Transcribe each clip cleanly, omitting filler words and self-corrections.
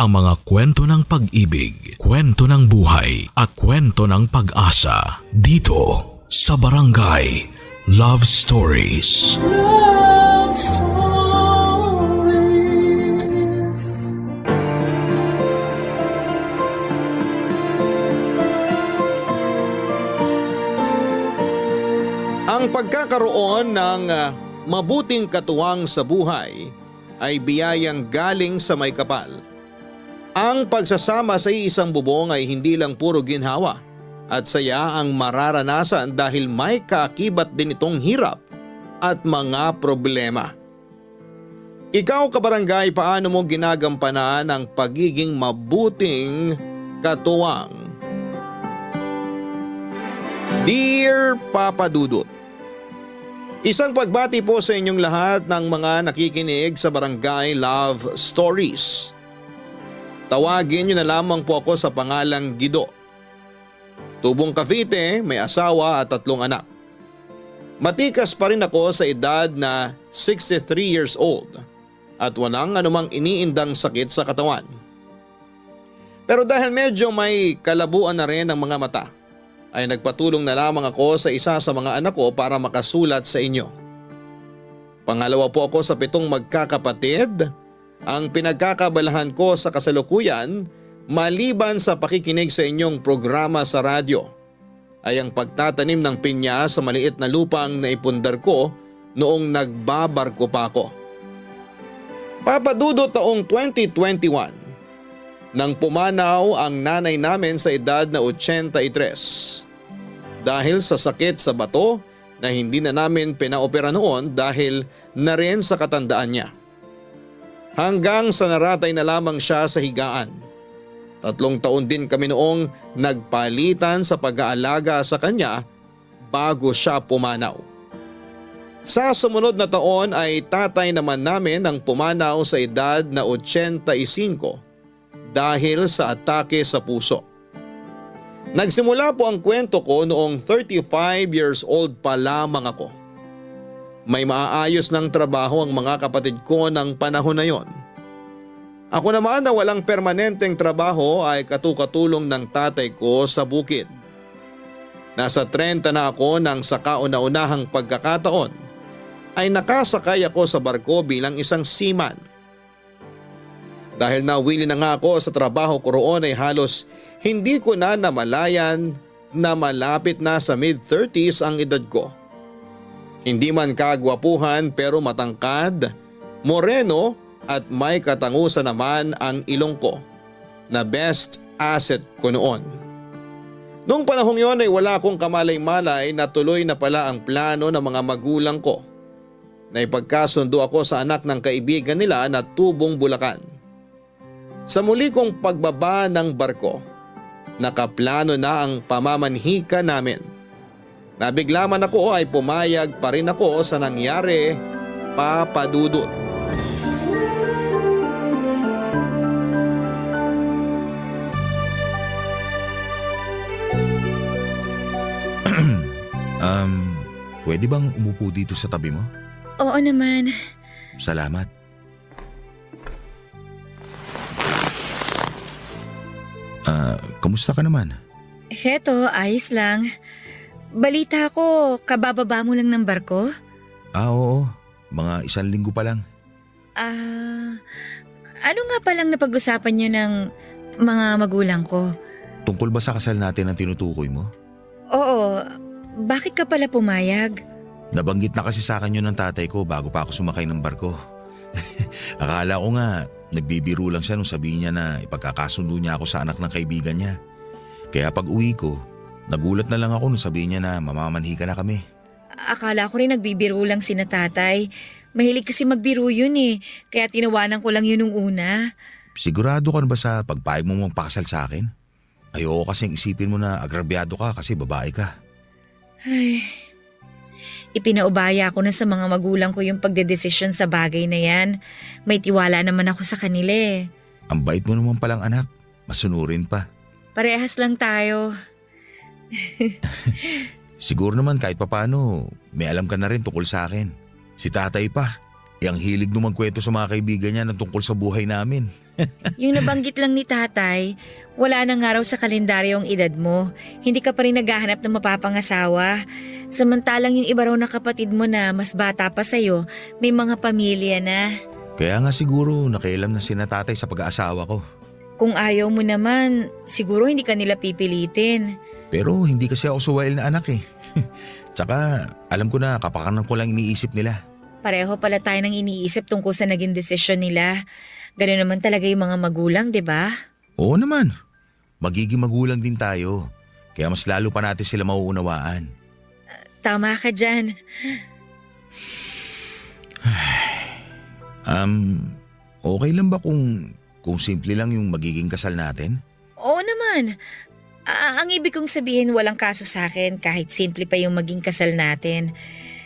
ang mga kwento ng pag-ibig, kwento ng buhay at kwento ng pag-asa dito sa Barangay Love Stories. Love Stories. Ang pagkakaroon ng mabuting katuwang sa buhay ay biyayang galing sa may kapal. Ang pagsasama sa isang bubong ay hindi lang puro ginhawa at saya ang mararanasan dahil may kaakibat din itong hirap at mga problema. Ikaw kabarangay, paano mo ginagampanan ang pagiging mabuting katuwang? Dear Papa Dudut, isang pagbati po sa inyong lahat ng mga nakikinig sa Barangay Love Stories. Tawagin niyo na lamang po ako sa pangalang Guido. Tubong Cavite, may asawa at 3 anak. Matikas pa rin ako sa edad na 63 years old at walang anumang iniindang sakit sa katawan. Pero dahil medyo may kalabuan na rin ang mga mata, ay nagpatulong na lamang ako sa isa sa mga anak ko para makasulat sa inyo. Pangalawa po ako sa 7 magkakapatid. Ang pinagkakabalahan ko sa kasalukuyan, maliban sa pakikinig sa inyong programa sa radyo, ay ang pagtatanim ng pinya sa maliit na lupang naipundar ko noong nagbabarko pa ako. Papa Dudut, taong 2021, nang pumanaw ang nanay namin sa edad na 83 dahil sa sakit sa bato na hindi na namin pinaopera noon dahil na rin sa katandaan niya. Hanggang sa naratay na lamang siya sa higaan. 3 taon din kami noong nagpalitan sa pag-aalaga sa kanya bago siya pumanaw. Sa sumunod na taon ay tatay naman namin ang pumanaw sa edad na 85 dahil sa atake sa puso. Nagsimula po ang kwento ko noong 35 years old pa lamang ako. May maaayos ng trabaho ang mga kapatid ko ng panahon na yon. Ako naman na walang permanenteng trabaho ay katukatulong ng tatay ko sa bukid. Nasa 30 na ako nang sa kauna-unahang pagkakataon ay nakasakay ako sa barko bilang isang seaman. Dahil nawili na nga ako sa trabaho ko roon ay halos hindi ko na namalayan na malapit na sa mid-30s ang edad ko. Hindi man kagwapuhan pero matangkad, moreno at may katangusan naman ang ilong ko na best asset ko noon. Noong panahong yon ay wala akong kamalay-malay na tuloy na pala ang plano ng mga magulang ko. Naipagkasundo ako sa anak ng kaibigan nila na Tubong Bulacan. Sa muli kong pagbaba ng barko, nakaplano na ang pamamanhika namin. Nabigla man ako ay pumayag pa rin ako sa nangyari, Papa Dudut. Pwede bang umupo dito sa tabi mo? Oo naman. Salamat. Kamusta ka naman? Heto, ayos lang. Balita ko, kabababa mo lang ng barko? Oo. Mga 1 linggo pa lang. Ano nga palang napag-usapan niyo ng mga magulang ko? Tungkol ba sa kasal natin ang tinutukoy mo? Oo, bakit ka pala pumayag? Nabanggit na kasi sa akin yun ng tatay ko bago pa ako sumakay ng barko. Akala ko nga, nagbibiro lang siya nung sabihin niya na ipagkakasundo niya ako sa anak ng kaibigan niya. Kaya pag uwi ko, nagulat na lang ako nung sabihin niya na mamamanhika na kami. Akala ko rin nagbibiro lang si na tatay. Mahilig kasi magbiro yun eh, kaya tinawanan ko lang yun nung una. Sigurado ka na ba sa pagpayag mo magpakasal sa akin? Ayoko kasing isipin mo na agrabyado ka kasi babae ka. Ay, ipinaubaya ko na sa mga magulang ko yung pagdedesisyon sa bagay na yan. May tiwala naman ako sa kanila eh. Ang bait mo naman palang anak, masunurin pa. Parehas lang tayo. Siguro naman kahit papano, may alam ka na rin tungkol sa akin. Si tatay pa. Ang hilig nung magkwento sa mga kaibigan niya ng tungkol sa buhay namin. Yung nabanggit lang ni tatay, wala nang araw sa kalendaryo ang edad mo. Hindi ka pa rin naghahanap ng mapapangasawa. Samantalang yung iba raw na kapatid mo na mas bata pa sa'yo, may mga pamilya na. Kaya nga siguro nakialam na sina tatay sa pag-aasawa ko. Kung ayaw mo naman, siguro hindi ka nila pipilitin. Pero hindi kasi ako suwail na anak eh. Tsaka alam ko na kapakanan ko lang iniisip nila. Pareho pala tayo nang iniisip tungkol sa naging desisyon nila. Ganun naman talaga yung mga magulang, di ba? Oo naman. Magiging magulang din tayo. Kaya mas lalo pa natin sila mauunawaan. Tama ka dyan. Okay lang ba kung simple lang yung magiging kasal natin? Oo naman. Ang ibig kong sabihin walang kaso sa akin kahit simple pa yung maging kasal natin.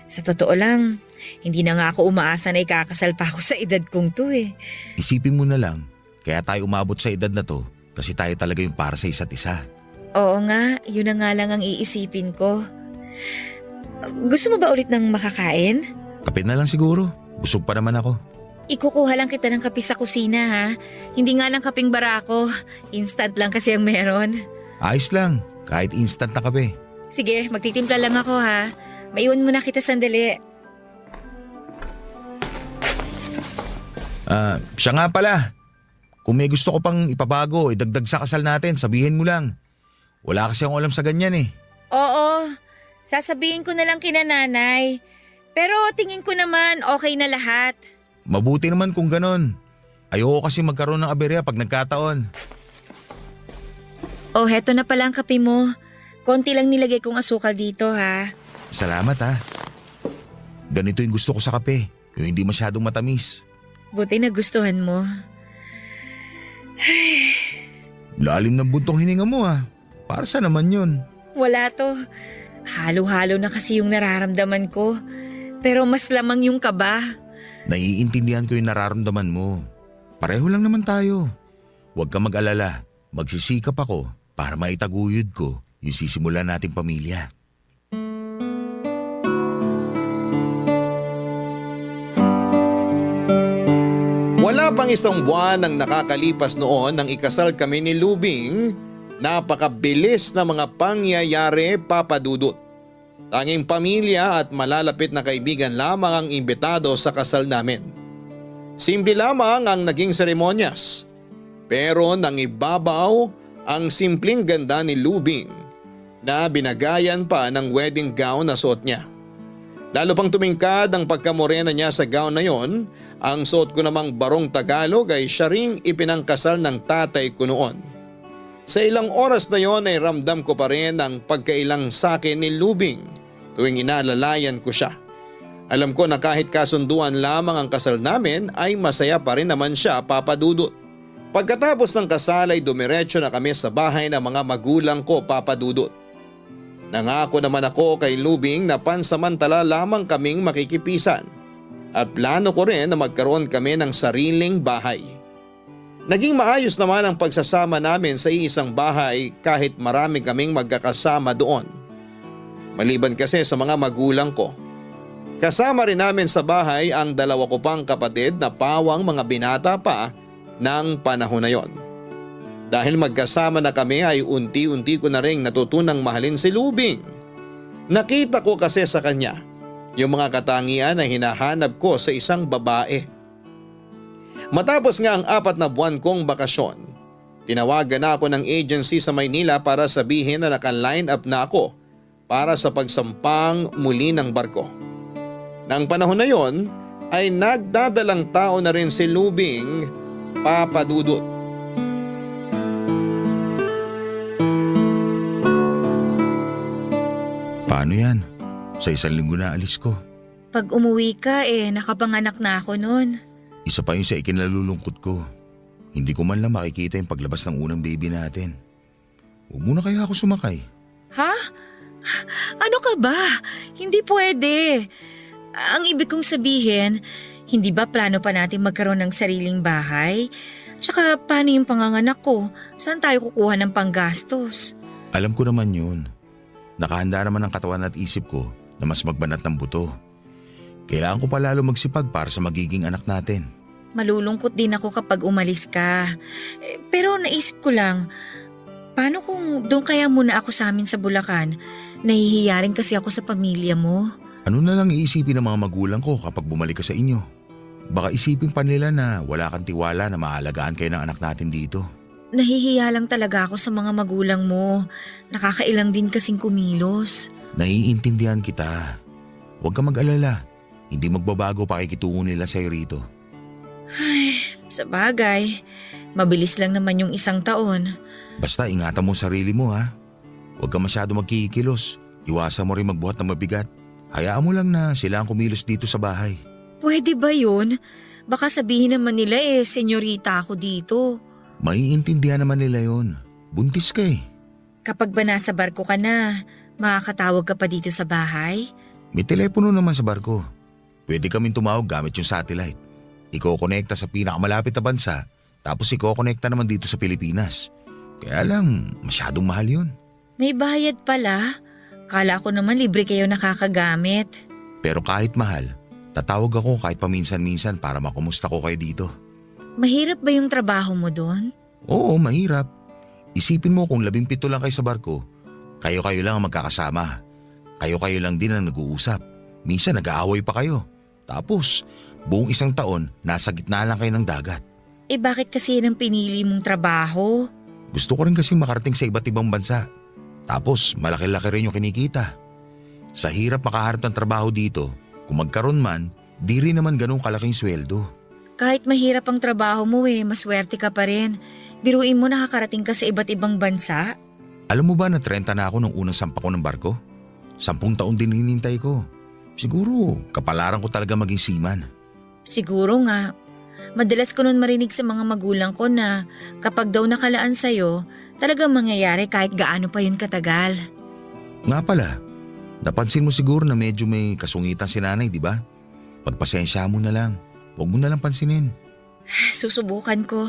Sa totoo lang, hindi na nga ako umaasa na ikakasal pa ako sa edad kong to eh. Isipin mo na lang, kaya tayo umabot sa edad na to kasi tayo talaga yung para sa isa't isa. Oo nga, yun na nga lang ang iisipin ko. Gusto mo ba ulit ng makakain? Kape na lang siguro, busog pa naman ako. Ikukuha lang kita ng kape sa kusina ha. Hindi nga lang kapeng barako, instant lang kasi ang meron. Ayos lang, kahit instant na kape. Sige, magtitimpla lang ako ha. Maiwan mo na kita sandali. Siya nga pala. Kung may gusto ko pang ipabago, idagdag sa kasal natin, sabihin mo lang. Wala kasi akong alam sa ganyan eh. Oo, sasabihin ko na lang kina nanay. Pero tingin ko naman okay na lahat. Mabuti naman kung ganon. Ayoko kasi magkaroon ng aberya pag nagkataon. Oh, heto na pala ang kape mo. Konti lang nilagay kong asukal dito ha. Salamat ha. Ganito yung gusto ko sa kape, yung hindi masyadong matamis. Buti nagustuhan mo. Lalim ng buntong hininga mo ha. Para sa naman yun. Wala to. Halo-halo na kasi yung nararamdaman ko. Pero mas lamang yung kaba. Naiintindihan ko yung nararamdaman mo. Pareho lang naman tayo. Huwag ka mag-alala. Magsisikap ako para maitaguyod ko yung sisimulan nating pamilya. Wala pang isang buwan ang nakakalipas noon nang ikasal kami ni Lubing. Napakabilis na mga pangyayari, Papa Dudut. Tanging pamilya at malalapit na kaibigan lamang ang imbitado sa kasal namin. Simple lamang ang naging seremonyas. Pero nangibabaw ang simpleng ganda ni Lubing na binagayan pa ng wedding gown na suot niya. Lalo pang tumingkad ang pagkamorena niya sa gown na yon. Ang suot ko namang barong Tagalog ay siya ring ipinangkasal ng tatay ko noon. Sa ilang oras na yon ay ramdam ko pa rin ang pagkailang sa akin ni Lubing tuwing inaalalayan ko siya. Alam ko na kahit kasunduan lamang ang kasal namin ay masaya pa rin naman siya, Papa Dudut. Pagkatapos ng kasal ay dumiretso na kami sa bahay ng mga magulang ko, Papa Dudut. Nangako naman ako kay Lubing na pansamantala lamang kaming makikipisan at plano ko rin na magkaroon kami ng sariling bahay. Naging maayos naman ang pagsasama namin sa iisang bahay kahit marami kaming magkakasama doon. Maliban kasi sa mga magulang ko. Kasama rin namin sa bahay ang dalawa ko pang kapatid na pawang mga binata pa ng panahon na yon. Dahil magkasama na kami ay unti-unti ko na rin natutunang mahalin si Lubing. Nakita ko kasi sa kanya yung mga katangian na hinahanap ko sa isang babae. Matapos nga ang 4 na buwan kong bakasyon, tinawagan na ako ng agency sa Maynila para sabihin na naka-line up na ako para sa pagsampang muli ng barko. Nang panahon na yon ay nagdadalang tao na rin si Lubing, Papa Dudut. Paano yan? Sa 1 linggo na alis ko. Pag umuwi ka nakapanganak na ako nun. Isa pa yun sa ikinalulungkot ko. Hindi ko man lang makikita yung paglabas ng unang baby natin. Huwag muna kaya ako sumakay. Ha? Ano ka ba? Hindi pwede. Ang ibig kong sabihin, hindi ba plano pa natin magkaroon ng sariling bahay? Tsaka paano yung panganganak ko? Saan tayo kukuha ng panggastos? Alam ko naman yun. Nakahanda naman ang katawan at isip ko na mas magbanat ng buto. Kailangan ko pa lalo magsipag para sa magiging anak natin. Malulungkot din ako kapag umalis ka. Pero naisip ko lang, paano kung doon kaya muna ako sa amin sa Bulacan? Nahihiya rin kasi ako sa pamilya mo. Ano na lang iisipin ng mga magulang ko kapag bumalik ka sa inyo? Baka isipin pa nila na wala kang tiwala na maalagaan kayo ng anak natin dito. Nahihiya lang talaga ako sa mga magulang mo. Nakakailang din kasing kumilos. Naiintindihan kita. Huwag ka mag-alala. Hindi magbabago pakikitungo nila sa'yo rito. Ay, sa bagay. Mabilis lang naman yung 1 taon. Basta ingatan mo sarili mo ha. Huwag ka masyado magkikilos. Iwasan mo rin magbuhat ng mabigat. Hayaan mo lang na sila ang kumilos dito sa bahay. Pwede ba yun? Baka sabihin naman nila senyorita ako dito. Maiintindihan naman nila yon. Buntis ka eh. Kapag ba nasa barko ka na, makakatawag ka pa dito sa bahay? May telepono naman sa barko. Pwede kaming tumawag gamit yung satellite. Iko-connecta sa pinakamalapit na bansa, tapos iko-connecta naman dito sa Pilipinas. Kaya lang, masyadong mahal yun. May bayad pala. Kala ko naman libre kayo nakakagamit. Pero kahit mahal, tatawag ako kahit paminsan-minsan para makumusta ko kayo dito. Mahirap ba yung trabaho mo doon? Oo, mahirap. Isipin mo kung 17 lang kayo sa barko, kayo-kayo lang ang magkakasama. Kayo-kayo lang din ang nag-uusap. Minsan nag-aaway pa kayo. Tapos, buong 1 taon, nasa gitna lang kayo ng dagat. Bakit kasi yan ang pinili mong trabaho? Gusto ko rin kasi makarating sa iba't ibang bansa. Tapos, malaki-laki rin yung kinikita. Sa hirap makaharap ng trabaho dito, kung magkaroon man, di rin naman ganun kalaking sweldo. Kahit mahirap ang trabaho mo maswerte ka pa rin. Biruin mo nakakarating ka sa iba't ibang bansa. Alam mo ba na 30 na ako nung unang sampa ko ng barko? 10 taon din hinintay ko. Siguro, kapalaran ko talaga maging seaman. Siguro nga. Madalas ko nun marinig sa mga magulang ko na kapag daw nakalaan sa'yo, talagang mangyayari kahit gaano pa yun katagal. Nga pala, napansin mo siguro na medyo may kasungitan si nanay, di ba? Pagpasensya mo na lang. Huwag mo na lang pansinin. Susubukan ko.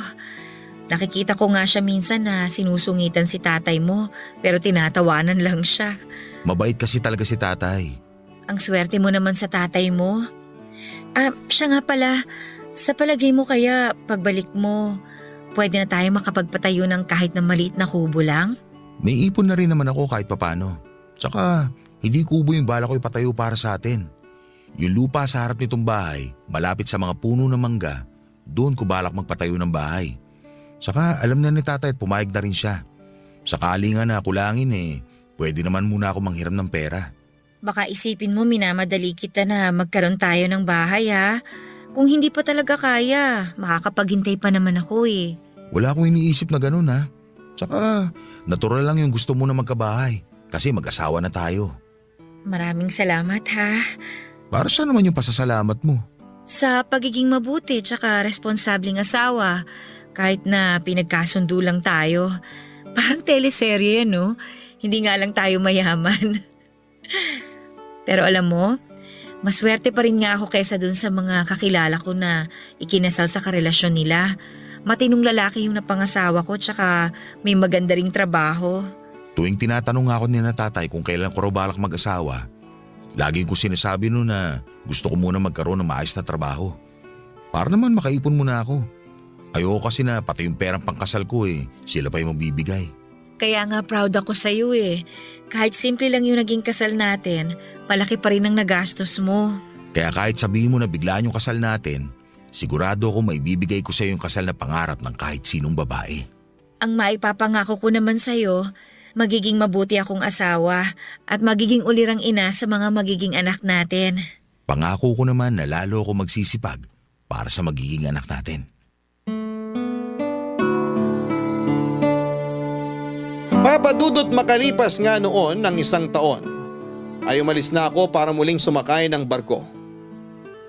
Nakikita ko nga siya minsan na sinusungitan si tatay mo pero tinatawanan lang siya. Mabait kasi talaga si tatay. Ang swerte mo naman sa tatay mo. Siya nga pala, sa palagay mo kaya pagbalik mo, pwede na tayo makapagpatayo ng kahit na maliit na kubo lang? May ipon na rin naman ako kahit papano. Tsaka, hindi kubo yung bala ko ipatayo para sa atin. Yung lupa sa harap nitong bahay, malapit sa mga puno ng mangga, doon ko balak magpatayo ng bahay. Tsaka alam na ni tatay at pumayag na rin siya. Sakali nga na kulangin pwede naman muna ako manghiram ng pera. Baka isipin mo minamadali kita na magkaroon tayo ng bahay ha. Kung hindi pa talaga kaya, makakapaghintay pa naman ako Wala akong iniisip na ganun ha. Tsaka natural lang yung gusto mo na magkabahay kasi mag-asawa na tayo. Maraming salamat ha. Para saan naman yung pasasalamat mo? Sa pagiging mabuti tsaka responsableng asawa, kahit na pinagkasundo lang tayo. Parang teleserye no? Hindi nga lang tayo mayaman. Pero alam mo, maswerte pa rin nga ako kaysa dun sa mga kakilala ko na ikinasal sa karelasyon nila. Matinong lalaki yung napangasawa ko tsaka may maganda ring trabaho. Tuwing tinatanong ako ni na tatay kung kailan ko raw balak mag-asawa, lagi ko sinasabi no na gusto ko muna magkaroon ng maayos na trabaho. Para naman makaipon muna ako. Ayoko kasi na pati yung perang pangkasal ko sila pa yung magbibigay. Kaya nga proud ako sa'yo Kahit simple lang yung naging kasal natin, malaki pa rin ang nagastos mo. Kaya kahit sabihin mo na biglaan yung kasal natin, sigurado ako maibibigay ko sa iyo yung kasal na pangarap ng kahit sinong babae. Ang maipapangako ko naman sa'yo, magiging mabuti akong asawa at magiging ulirang ina sa mga magiging anak natin. Pangako ko naman na lalo ako magsisipag para sa magiging anak natin. Papadudot makalipas nga noon ng 1 taon, ay umalis na ako para muling sumakay ng barko.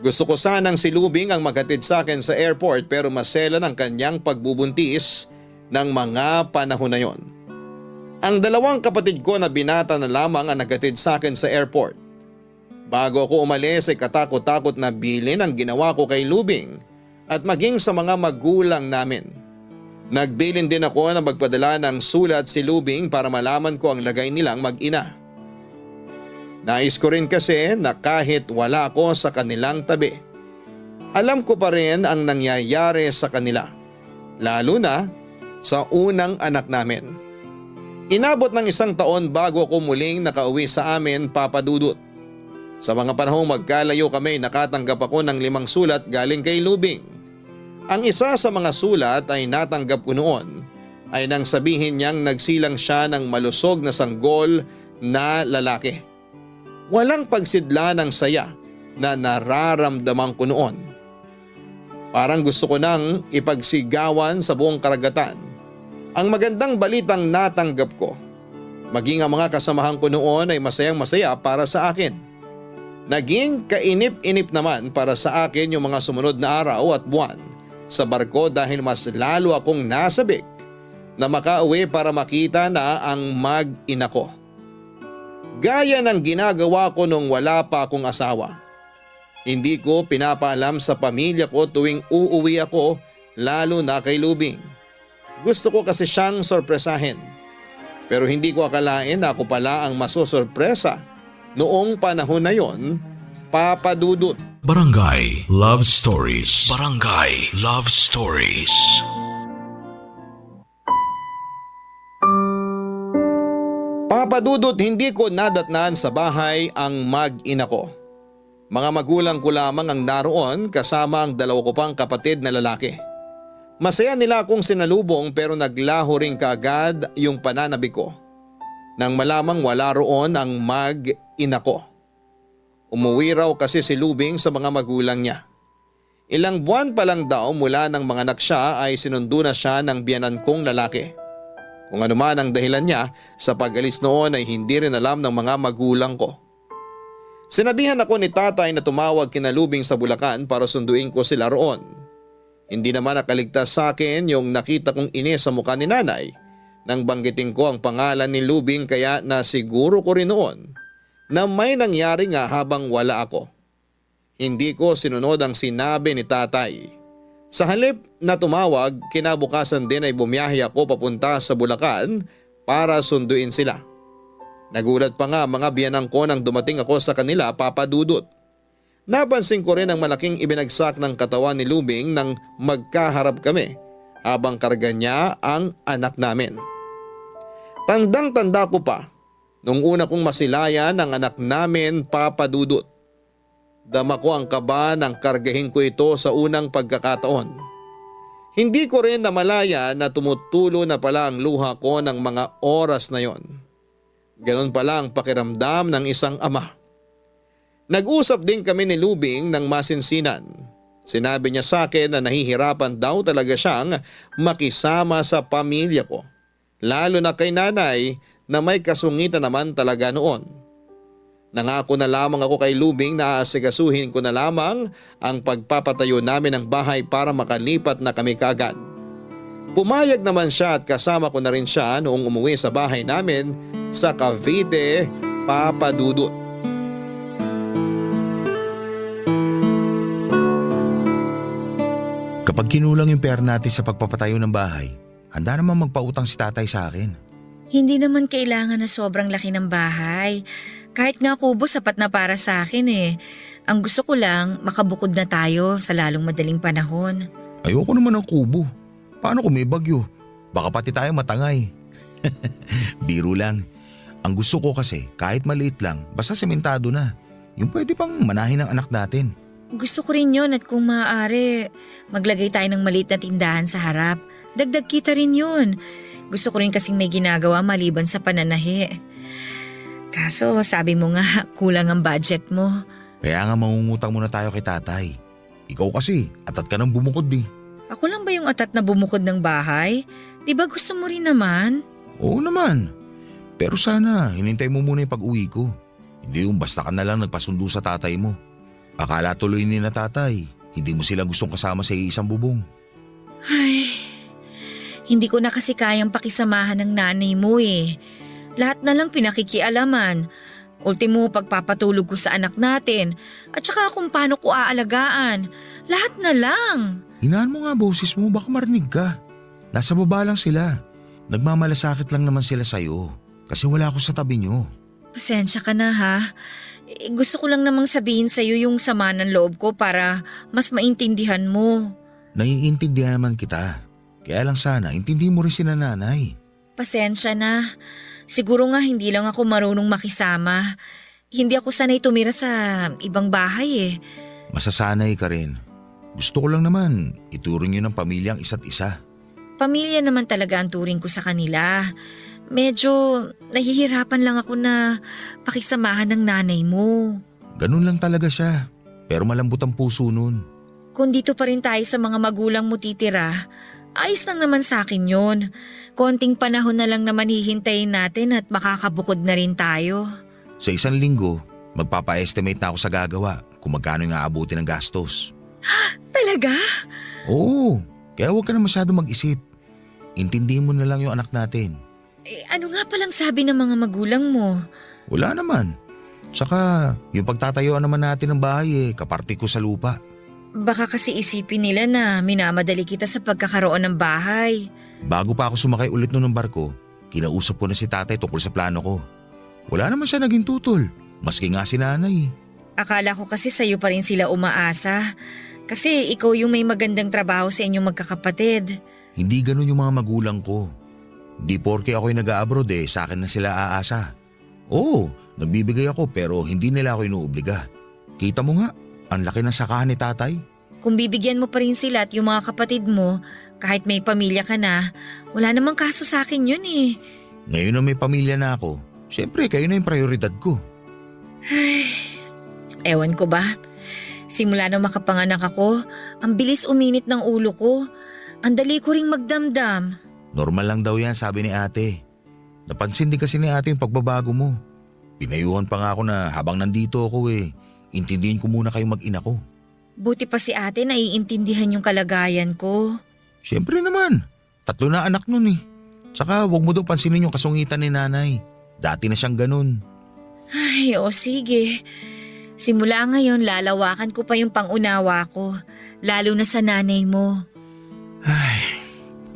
Gusto ko sanang silubing ang maghatid sa akin sa airport pero masela ng kanyang pagbubuntis ng mga panahon na yon. Ang 2 kapatid ko na binata na lamang ang naghatid sa akin sa airport. Bago ako umalis ay katakot-takot na bilin ang ginawa ko kay Lubing at maging sa mga magulang namin. Nagbilin din ako na magpadala ng sulat si Lubing para malaman ko ang lagay nilang mag-ina. Nais ko rin kasi na kahit wala ako sa kanilang tabi, alam ko pa rin ang nangyayari sa kanila, lalo na sa unang anak namin. Inabot ng 1 taon bago ako muling nakauwi sa amin, Papa Dudut. Sa mga panahong magkalayo kami, nakatanggap ako ng 5 sulat galing kay Lubing. Ang isa sa mga sulat ay natanggap ko noon ay nang sabihin niyang nagsilang siya ng malusog na sanggol na lalaki. Walang pagsidla ng saya na nararamdaman ko noon. Parang gusto ko nang ipagsigawan sa buong karagatan ang magandang balitang natanggap ko. Maging ang mga kasamahan ko noon ay masayang masaya para sa akin. Naging kainip-inip naman para sa akin yung mga sumunod na araw at buwan sa barko dahil mas lalo akong nasabik na makauwi para makita na ang mag-ina ko. Gaya ng ginagawa ko nung wala pa akong asawa. Hindi ko pinapaalam sa pamilya ko tuwing uuwi ako, lalo na kay Lubing. Gusto ko kasi siyang sorpresahin. Pero hindi ko akalain na ako pala ang masosorpresa noong panahon na yon, Papa Dudut. Barangay Love Stories. Barangay Love Stories. Papa Dudut, hindi ko nadatnan sa bahay ang mag-ina ko. Mga magulang ko lamang ang naroon kasama ang 2 ko pang kapatid na lalaki. Masaya nila akong sinalubong pero naglaho rin kaagad yung pananabik ko nang malamang wala roon ang mag-ina ko. Umuwi raw kasi si Lubing sa mga magulang niya. Ilang buwan pa lang daw mula ng mga anak siya ay sinundo na siya ng biyanan kong lalaki. Kung ano man ang dahilan niya sa pag-alis noon ay hindi rin alam ng mga magulang ko. Sinabihan ako ni tatay na tumawag kina Lubing sa Bulacan para sunduin ko sila roon. Hindi naman nakaligtas sa akin yung nakita kong inis sa mukha ni nanay nang banggitin ko ang pangalan ni Lubing, kaya nasiguro ko rin noon na may nangyari nga habang wala ako. Hindi ko sinunod ang sinabi ni tatay. Sa halip na tumawag, kinabukasan din ay bumiyahe ako papunta sa Bulacan para sunduin sila. Nagulat pa nga mga biyanang ko nang dumating ako sa kanila, Papa Dudut. Napansin ko rin ang malaking ibinagsak ng katawan ni Lubing nang magkaharap kami habang karga niya ang anak namin. Tandang-tanda ko pa nung una kong masilayan ang anak namin, Papa Dudut. Dama ko ang kaba nang kargahin ko ito sa unang pagkakataon. Hindi ko rin namalaya na tumutulo na pala ang luha ko ng mga oras na yon. Ganon pala ang pakiramdam ng isang ama. Nag-usap din kami ni Lubing ng masinsinan. Sinabi niya sa akin na nahihirapan daw talaga siyang makisama sa pamilya ko. Lalo na kay nanay na may kasungitan naman talaga noon. Nangako na lamang ako kay Lubing na asikasuhin ko na lamang ang pagpapatayo namin ng bahay para makalipat na kami kaagad. Pumayag naman siya at kasama ko na rin siya noong umuwi sa bahay namin sa Cavite, Papa Dudut. Kapag kinulang yung pera natin sa pagpapatayo ng bahay, handa naman magpautang si tatay sa akin. Hindi naman kailangan na sobrang laki ng bahay. Kahit nga kubo sapat na para sa akin eh. Ang gusto ko lang, makabukod na tayo sa lalong madaling panahon. Ayoko naman ng kubo. Paano kung may bagyo? Baka pati tayo matangay. Biro lang. Ang gusto ko kasi kahit maliit lang, basta sementado na. Yung pwede pang manahin ng anak natin. Gusto ko rin yun at kung maaari, maglagay tayo ng maliit na tindahan sa harap. Dagdag kita rin yun. Gusto ko rin kasing may ginagawa maliban sa pananahi. Kaso sabi mo nga kulang ang budget mo. Kaya nga mangungutang muna tayo kay tatay. Ikaw kasi, atat ka nang bumukod eh. Ako lang ba yung atat na bumukod ng bahay? Di ba gusto mo rin naman? Oo naman. Pero sana hinintay mo muna yung pag-uwi ko. Hindi yung basta ka na lang nagpasundo sa tatay mo. Akala tuloy ni na tatay, hindi mo sila gustong kasama sa isang bubong. Ay, hindi ko na kasi kayang pakisamahan ng nanay mo eh. Lahat na lang pinakikialaman. Ultimo pagpapatulog ko sa anak natin at saka kung paano ko aalagaan. Lahat na lang. Hinaan mo nga boses mo, baka marinig ka. Nasa baba lang sila. Nagmamalasakit lang naman sila sa'yo kasi wala ako sa tabi nyo. Pasensya ka na ha. Gusto ko lang namang sabihin sa'yo yung sama ng loob ko para mas maintindihan mo. Naiintindihan naman kita. Kaya lang sana, intindi mo rin si nanay. Pasensya na. Siguro nga hindi lang ako marunong makisama. Hindi ako sanay tumira sa ibang bahay eh. Masasanay ka rin. Gusto ko lang naman ituring nyo ng pamilyang isa't isa. Pamilya naman talaga ang turing ko sa kanila. Medyo nahihirapan lang ako na pakisamahan ng nanay mo. Ganun lang talaga siya. Pero malambot ang puso nun. Kung dito pa rin tayo sa mga magulang mo titira, ayos lang naman sa akin yun. Konting panahon na lang naman hihintayin natin at makakabukod na rin tayo. Sa 1 linggo, magpapa-estimate na ako sa gagawa kung magkano yung aabuti ng gastos. Talaga? Oo, kaya huwag ka na masyado mag-isip. Intindi mo na lang yung anak natin. Ano nga palang sabi ng mga magulang mo? Wala naman. Saka, yung pagtatayuan naman natin ng bahay kaparte ko sa lupa. Baka kasi isipin nila na minamadali kita sa pagkakaroon ng bahay. Bago pa ako sumakay ulit nun ng barko, kinausap ko na si tatay tungkol sa plano ko. Wala naman siya naging tutol, maski nga si nanay. Akala ko kasi sa'yo pa rin sila umaasa. Kasi ikaw yung may magandang trabaho sa inyong magkakapatid. Hindi ganun yung mga magulang ko. Di porke ako'y nag-a-abroad sa akin na sila aasa. Oo, nagbibigay ako pero hindi nila ako inuobliga. Kita mo nga, ang laki ng sakahan ni tatay. Kung bibigyan mo pa rin sila at yung mga kapatid mo, kahit may pamilya ka na, wala namang kaso sa akin yun eh. Ngayon na may pamilya na ako, syempre kayo na yung prioridad ko. Ewan ko ba? Simula nung makapanganak ako, ang bilis uminit ng ulo ko. Ang dali ko ring magdamdam. Normal lang daw yan, sabi ni ate. Napansin din kasi ni ate yung pagbabago mo. Pinayuhan pa nga ako na habang nandito ako intindihin ko muna kayong mag-ina ko. Buti pa si ate naiintindihan yung kalagayan ko. Siyempre naman, 3 na anak nun Tsaka wag mo daw pansinin yung kasungitan ni nanay. Dati na siyang ganun. Ay, o sige. Simula ngayon lalawakan ko pa yung pangunawa ko. Lalo na sa nanay mo. Ay,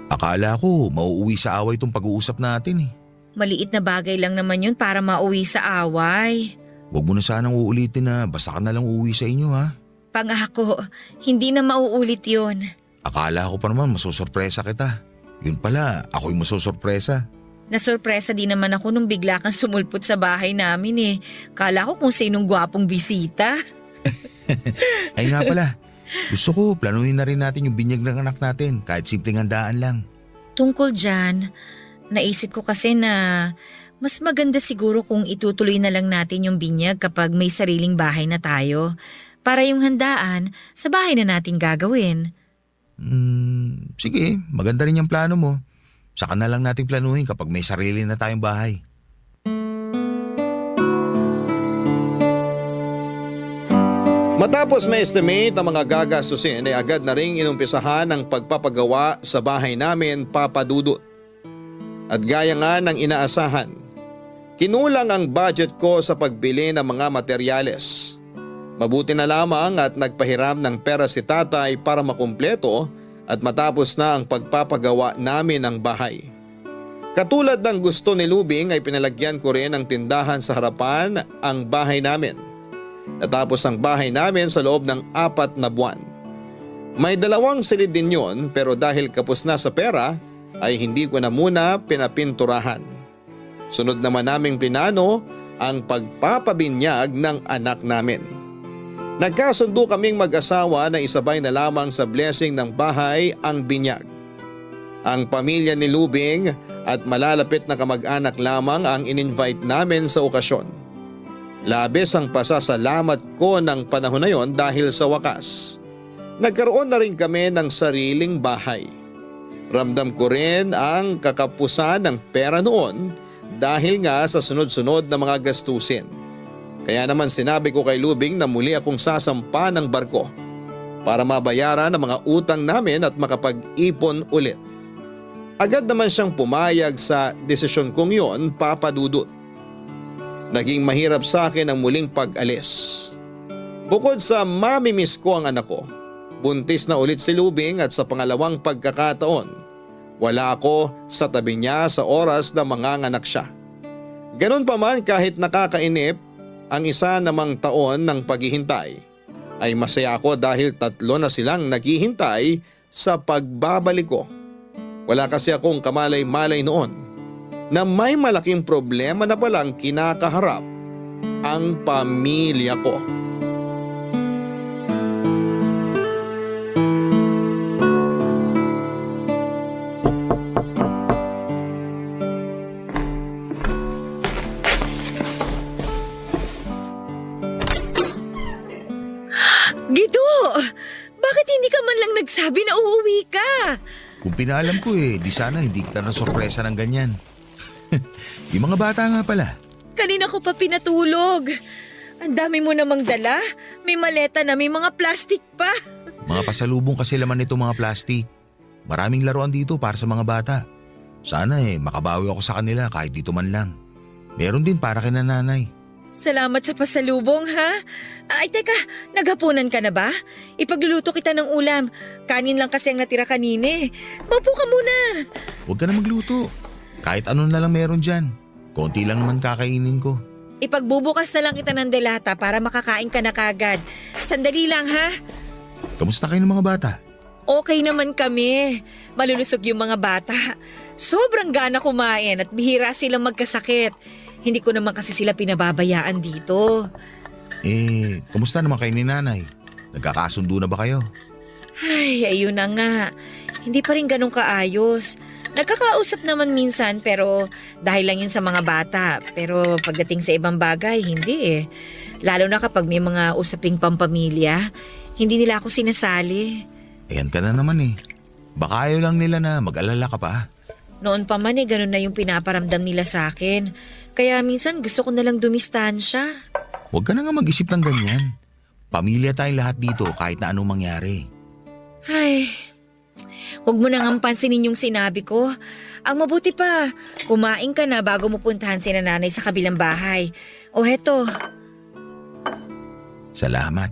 akala ko mauuwi sa away itong pag-uusap natin Maliit na bagay lang naman yun para mauwi sa away. Wag mo na sanang uulitin na basta ka na lang uuwi sa inyo ha. Pangako, hindi na mauulit yun. Akala ko pa naman masusurpresa kita. Yun pala, ako'y masusurpresa. Nasurpresa din naman ako nung bigla kang sumulpot sa bahay namin Kala ko kung sinong gwapong bisita. Ay nga pala, gusto ko planuhin na rin natin yung binyag ng anak natin kahit simpleng handaan lang. Tungkol dyan, naisip ko kasi na mas maganda siguro kung itutuloy na lang natin yung binyag kapag may sariling bahay na tayo. Para yung handaan, sa bahay na natin gagawin. Sige, maganda rin yung plano mo. Saka na lang natin planuhin kapag may sarili na tayong bahay. Matapos ma-estimate ang mga gagastusin ay agad na ring inumpisahan ang pagpapagawa sa bahay namin, Papa Dudut. At gaya nga ng inaasahan, kinulang ang budget ko sa pagbili ng mga materyales. Mabuti na lamang at nagpahiram ng pera si tatay para makumpleto at matapos na ang pagpapagawa namin ng bahay. Katulad ng gusto ni Lubing ay pinalagyan ko rin ng tindahan sa harapan ang bahay namin. Natapos ang bahay namin sa loob ng 4 na buwan. May 2 silid din yun pero dahil kapos na sa pera ay hindi ko na muna pinapinturahan. Sunod naman naming plinano ang pagpapabinyag ng anak namin. Nagkasundo kaming mag-asawa na isabay na lamang sa blessing ng bahay ang binyag. Ang pamilya ni Lubing at malalapit na kamag-anak lamang ang in-invite namin sa okasyon. Labis ang pasasalamat ko ng panahon na yon dahil sa wakas, nagkaroon na rin kami ng sariling bahay. Ramdam ko rin ang kakapusan ng pera noon dahil nga sa sunod-sunod na mga gastusin. Kaya naman sinabi ko kay Lubing na muli akong sasampa ng barko para mabayaran ang mga utang namin at makapag-ipon ulit. Agad naman siyang pumayag sa desisyon kong yon, Papa Dudut. Naging mahirap sa akin ang muling pag-alis. Bukod sa mamimiss ko ang anak ko, buntis na ulit si Lubing at sa pangalawang pagkakataon, wala ako sa tabi niya sa oras na manganganak siya. Ganon pa man kahit nakakainip ang isa namang taon ng paghihintay, ay masaya ako dahil 3 na silang naghihintay sa pagbabalik ko. Wala kasi akong kamalay-malay noon na may malaking problema na palang kinakaharap ang pamilya ko. Gido! Bakit hindi ka man lang nagsabi na uuwi ka? Kung pinalam ko di sana hindi kita na sorpresa ng ganyan. Yung mga bata nga pala. Kanina ko pa pinatulog. Ang dami mo namang dala. May maleta na, may mga plastic pa. Mga pasalubong kasi laman nito mga plastic. Maraming laruan dito para sa mga bata. Sana makabawi ako sa kanila kahit dito man lang. Meron din para kina nanay. Salamat sa pasalubong, ha? Ay, teka, naghapunan ka na ba? Ipagluluto kita ng ulam. Kanin lang kasi ang natira kanina. Maupo ka muna. Huwag ka na magluto. Kahit ano na lang meron dyan. Konti lang naman kakainin ko. Ipagbubukas na lang kita ng delata para makakain ka na kagad. Sandali lang, ha? Kamusta kayo ng mga bata? Okay naman kami. Malulusog yung mga bata. Sobrang gana kumain at bihira silang magkasakit. Hindi ko naman kasi sila pinababayaan dito. Kamusta naman kayo ni nanay? Nagkakasundo na ba kayo? Ay, ayun na nga. Hindi pa rin ganun kaayos. Nagkakausap naman minsan pero dahil lang yun sa mga bata. Pero pagdating sa ibang bagay, hindi. Lalo na kapag may mga usaping pampamilya, hindi nila ako sinasali. Ayan ka na naman Baka ayaw lang nila na mag-alala ka pa. Noon pa man ganun na yung pinaparamdam nila sa akin. Kaya minsan gusto ko nalang dumistansya. Huwag ka na nga mag-isip ng ganyan. Pamilya tayong lahat dito kahit na anong mangyari. Ay, huwag mo nang pansinin yung sinabi ko. Ang mabuti pa, kumain ka na bago mo puntahan si nanay sa kabilang bahay. O heto. Salamat.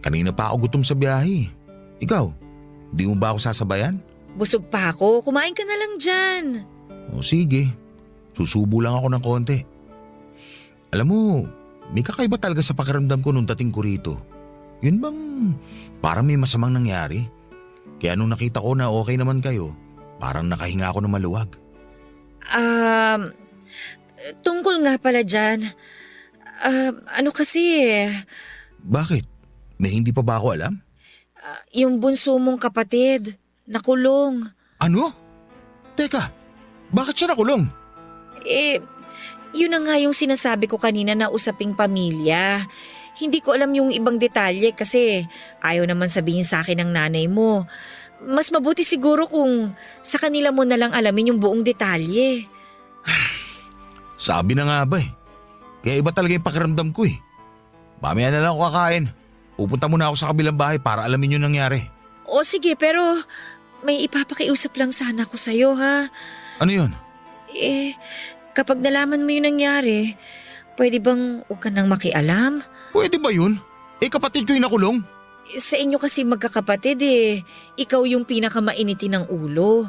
Kanina pa ako gutom sa biyahe. Ikaw, di mo ba ako sasabayan? Busog pa ako, kumain ka na lang dyan. O sige, susubo lang ako ng konti. Alam mo, may kakaiba talaga sa pakiramdam ko nung dating ko rito. Yun bang parang may masamang nangyari? Kaya nung nakita ko na okay naman kayo, parang nakahinga ako ng maluwag. Tungkol nga pala dyan. Ano kasi Bakit? May hindi pa ba ako alam? yung bunso mong kapatid, nakulong. Ano? Teka, bakit siya nakulong? Yun na nga yung sinasabi ko kanina na usaping pamilya. Hindi ko alam yung ibang detalye kasi ayaw naman sabihin sa akin ng nanay mo. Mas mabuti siguro kung sa kanila mo na lang alamin yung buong detalye. Sabi na nga ba Kaya iba talaga yung pakiramdam ko Mamaya na lang ako kakain. Pupunta muna ako sa kabilang bahay para alamin yung nangyari. O sige, pero may ipapakiusap lang sana ko sa'yo, ha? Ano yun? Kapag nalaman mo yung nangyari, pwede bang huwag ka nang makialam? Pwede ba yun? Kapatid ko yung nakulong. Sa inyo kasi magkakapatid ikaw yung pinakamainitin ng ulo.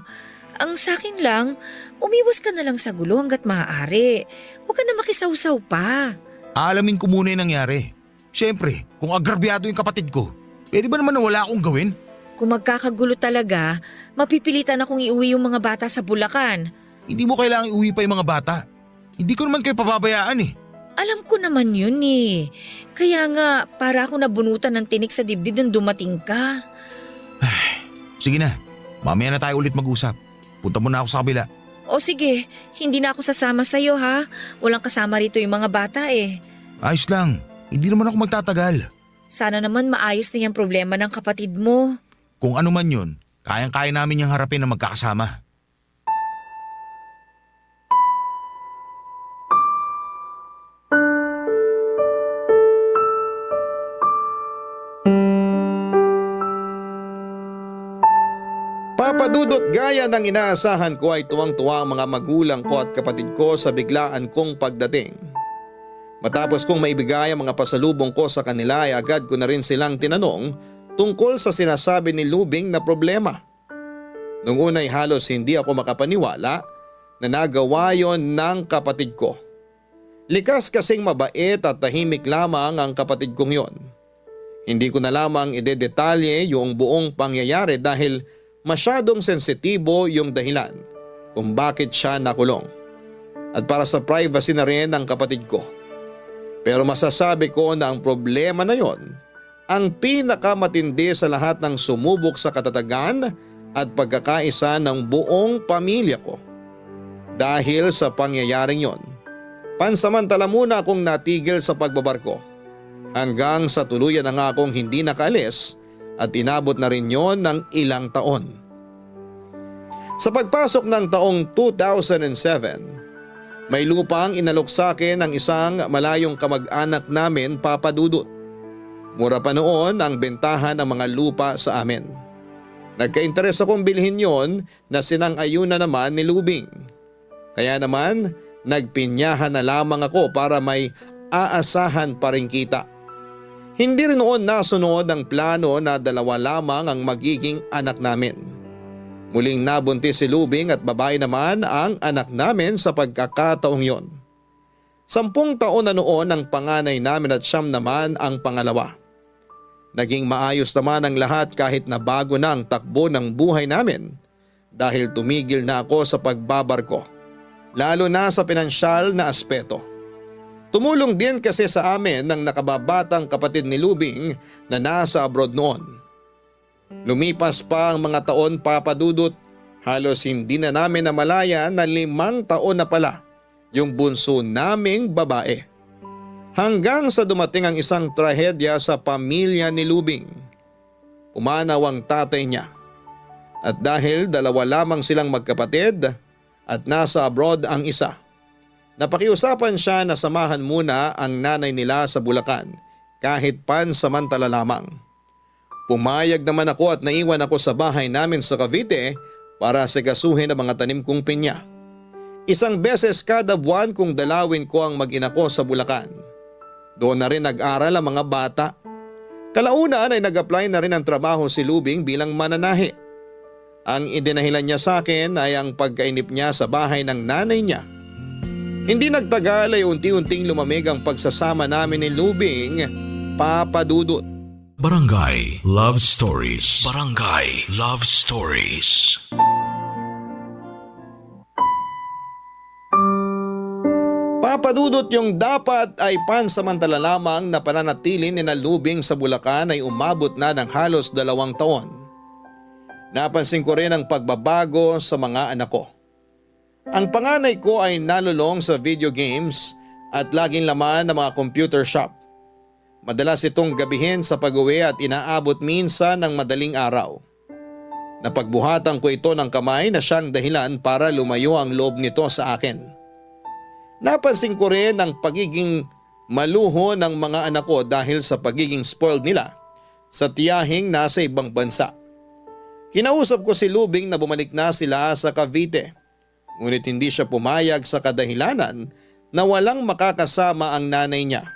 Ang sakin lang, umiwas ka na lang sa gulo hanggat maaari. Huwag ka na makisawsaw pa. Aalamin ko muna yung nangyari. Siyempre, kung agrabyado yung kapatid ko, pwede ba naman na wala akong gawin? Kung magkakagulo talaga, mapipilitan akong iuwi yung mga bata sa Bulacan. Hindi mo kailangang iuwi pa yung mga bata. Hindi ko naman kayo pababayaan Alam ko naman yun Kaya nga, para ako nabunutan ng tinik sa dibdib nang dumating ka. Sige na, mamaya na tayo ulit mag-usap. Punta muna ako sa kabila. O sige, hindi na ako sasama sa'yo ha. Walang kasama rito yung mga bata Ayos lang, hindi naman ako magtatagal. Sana naman maayos na yung problema ng kapatid mo. Kung ano man yun, kayang-kaya namin yung harapin na magkakasama. Papadudot gaya ng inaasahan ko ay tuwang-tuwa ang mga magulang ko at kapatid ko sa biglaan kong pagdating. Matapos kong maibigay ang mga pasalubong ko sa kanila ay agad ko na rin silang tinanong tungkol sa sinasabi ni Lubing na problema. Nung una ay halos hindi ako makapaniwala na nagawa yon ng kapatid ko. Likas kasing mabait at tahimik lamang ang kapatid kong yon. Hindi ko na lamang idedetalye yung buong pangyayari dahil masyadong sensitibo yung dahilan kung bakit siya nakulong. At para sa privacy na rin ng kapatid ko. Pero masasabi ko na ang problema na yon ang pinakamatindi sa lahat ng sumubok sa katatagan at pagkakaisa ng buong pamilya ko. Dahil sa pangyayaring yon, pansamantala muna akong natigil sa pagbabarko hanggang sa tuluyan na nga akong hindi nakaalis at inabot na rin yon ng ilang taon. Sa pagpasok ng taong 2007, may lupang inalok sa akin ng isang malayong kamag-anak namin, Papa Dudut. Mura pa noon ang bentahan ng mga lupa sa amin. Nagka-interes akong bilhin yon na sinang-ayunan naman ni Lubing. Kaya naman nagpinyahan na lamang ako para may aasahan pa rin kita. Hindi rin noon nasunod ang plano na dalawa lamang ang magiging anak namin. Muling nabuntis si Lubing at babae naman ang anak namin sa pagkakataong yon. 10 taon na noon ang panganay namin at 9 naman ang pangalawa. Naging maayos naman ang lahat kahit na bago na ang takbo ng buhay namin dahil tumigil na ako sa pagbabarko, lalo na sa pinansyal na aspeto. Tumulong din kasi sa amin ng nakababatang kapatid ni Lubing na nasa abroad noon. Lumipas pa ang mga taon, Papa Dudut, halos hindi na namin namalaya na 5 taon na pala yung bunso naming babae. Hanggang sa dumating ang isang trahedya sa pamilya ni Lubing. Pumanaw ang tatay niya. At dahil 2 lamang silang magkapatid at nasa abroad ang isa, napakiusapan siya na samahan muna ang nanay nila sa Bulacan kahit pansamantala lamang. Pumayag naman ako at naiwan ako sa bahay namin sa Cavite para sigasuhin ang mga tanim kong pinya. 1 beses kada buwan kung dalawin ko ang mag-ina ko sa Bulacan. Doon na rin nag-aral ang mga bata. Kalaunan ay nag-apply na rin ang trabaho si Lubing bilang mananahi. Ang idinahilan niya sa akin ay ang pagkainip niya sa bahay ng nanay niya. Hindi nagtagal ay unti-unting lumamig ang pagsasama namin ni Lubing, Papa Dudut. Barangay Love Stories. Barangay Love Stories. Papadudot yung dapat ay pansamantala lamang na pananatili ni Lubing sa Bulacan ay umabot na ng halos 2 taon. Napansin ko rin ang pagbabago sa mga anak ko. Ang panganay ko ay nalulong sa video games at laging laman ng mga computer shop. Madalas itong gabihin sa pag-uwi at inaabot minsan ng madaling araw. Napagbuhatan ko ito ng kamay na siyang dahilan para lumayo ang loob nito sa akin. Napansin ko rin ang pagiging maluho ng mga anak ko dahil sa pagiging spoiled nila sa tiyahing nasa ibang bansa. Kinausap ko si Lubing na bumalik na sila sa Cavite, ngunit hindi siya pumayag sa kadahilanan na walang makakasama ang nanay niya.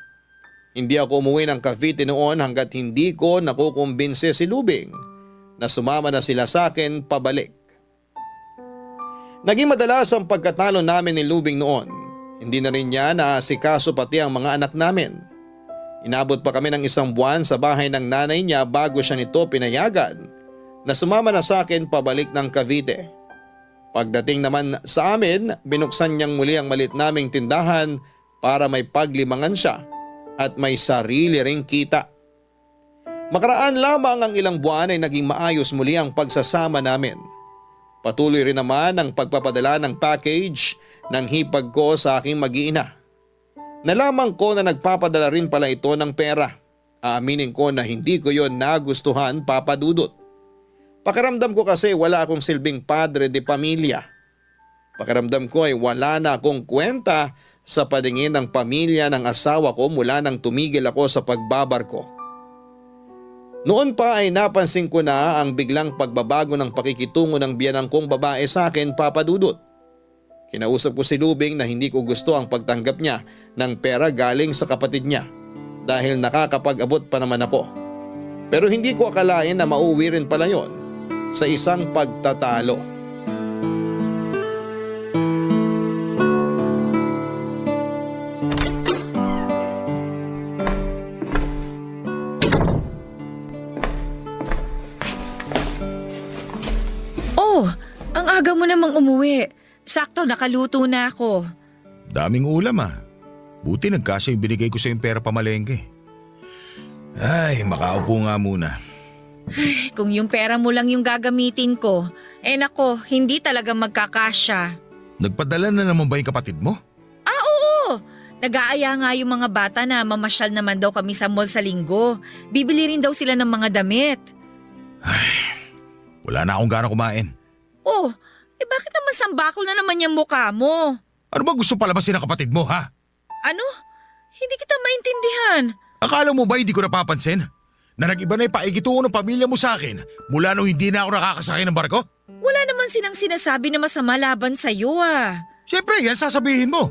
Hindi ako umuwi ng Cavite noon hanggat hindi ko nakukumbinse si Lubing na sumama na sila sa akin pabalik. Naging madalas ang pagkatalo namin ni Lubing noon. Hindi na rin niya naasikaso pati ang mga anak namin. Inabot pa kami ng 1 buwan sa bahay ng nanay niya bago siya nito pinayagan na sumama na sa akin pabalik ng Cavite. Pagdating naman sa amin, binuksan niyang muli ang malit naming tindahan para may paglimangan siya at may sarili ring kita. Makaraan lamang ang ilang buwan ay naging maayos muli ang pagsasama namin. Patuloy rin naman ang pagpapadala ng package ng hipag ko sa aking mag-iina. Nalaman ko na nagpapadala rin pala ito ng pera. Aaminin ko na hindi ko yon nagustuhan, Papa Dudut. Pakiramdam ko kasi wala akong silbing padre de pamilya. Pakiramdam ko ay wala na akong kwenta sa paningin ng pamilya ng asawa ko mula nang tumigil ako sa pagbabarko. Noon pa ay napansin ko na ang biglang pagbabago ng pakikitungo ng biyanang kong babae sa akin, Papa Dudut. Kinausap ko si Lubing na hindi ko gusto ang pagtanggap niya ng pera galing sa kapatid niya dahil nakakapag-abot pa naman ako. Pero hindi ko akalain na mauwi rin pala yon sa isang pagtatalo. namang umuwi. Sakto, nakaluto na ako. Daming ulam ah. Buti nagkasya yung binigay ko sa yung pera pamalengke. Ay, makaupo nga muna. Kung yung pera mo lang yung gagamitin ko, nako, hindi talaga magkakasya. Nagpadala na naman ba yung kapatid mo? Oo, nag-aaya nga yung mga bata na mamasyal naman daw kami sa mall sa linggo. Bibili rin daw sila ng mga damit. Wala na akong gana kumain. Oh, bakit naman sambakol na naman yung mukha mo? Ano ba gusto palabasin ng kapatid mo ha? Ano? Hindi kita maintindihan. Akala mo ba hindi ko napapansin? Na nag-iba na yung paikituon ng pamilya mo sa akin mula nung hindi na ako nakakasakay ng barko? Wala naman silang sinasabi na masama laban sa'yo ah. Siyempre, yan sasabihin mo.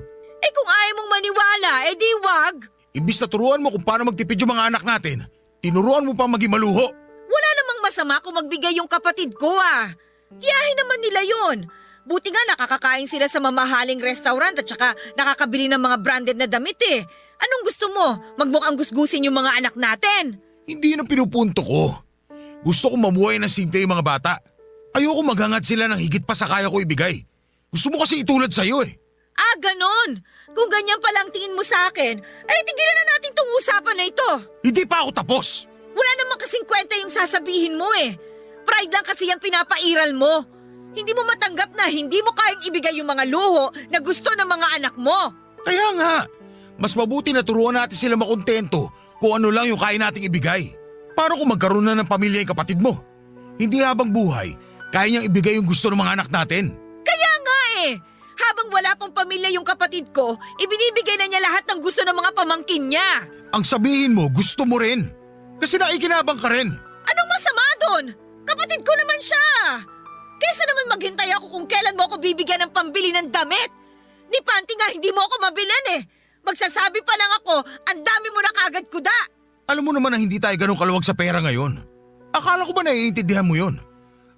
Kung ayaw mong maniwala, di wag. Imbis na turuan mo kung paano magtipid yung mga anak natin, tinuruan mo pa maging maluho. Wala namang masama kung magbigay yung kapatid ko ah. Tiyahin naman nila yon. Buti nga nakakakain sila sa mamahaling restaurant at saka nakakabili ng mga branded na damit eh. Anong gusto mo? Magmukhang gusgusin yung mga anak natin? Hindi yun ang pinupunto ko. Gusto kong mamuhay ng simple yung mga bata. Ayoko maghangad sila ng higit pa sa kaya ko ibigay. Gusto mo kasi itulad sa'yo eh. Ah, ganon. Kung ganyan palang tingin mo sa akin, tigilan na natin tong usapan na ito. Hindi pa ako tapos. Wala naman kasing kwenta yung sasabihin mo eh. Pride lang kasi yung pinapairal mo. Hindi mo matanggap na hindi mo kayang ibigay yung mga luho na gusto ng mga anak mo. Kaya nga, mas mabuti na turuan natin sila makontento kung ano lang yung kaya nating ibigay. Paano kung magkaroon na ng pamilya yung kapatid mo? Hindi habang buhay, kaya niyang ibigay yung gusto ng mga anak natin. Kaya nga eh, habang wala pang pamilya yung kapatid ko, ibinibigay na niya lahat ng gusto ng mga pamangkin niya. Ang sabihin mo, gusto mo rin. Kasi naikinabang ka rin. Anong masama doon? Kapatid ko naman siya. Kesa naman maghintay ako kung kailan mo ako bibigyan ng pambili ng damit. Ni panty nga hindi mo ako mabilan eh. Magsasabi pa lang ako, ang dami mo na kagad kuda. Alam mo naman na hindi tayo ganun kaluwag sa pera ngayon. Akala ko ba naiintindihan mo yun?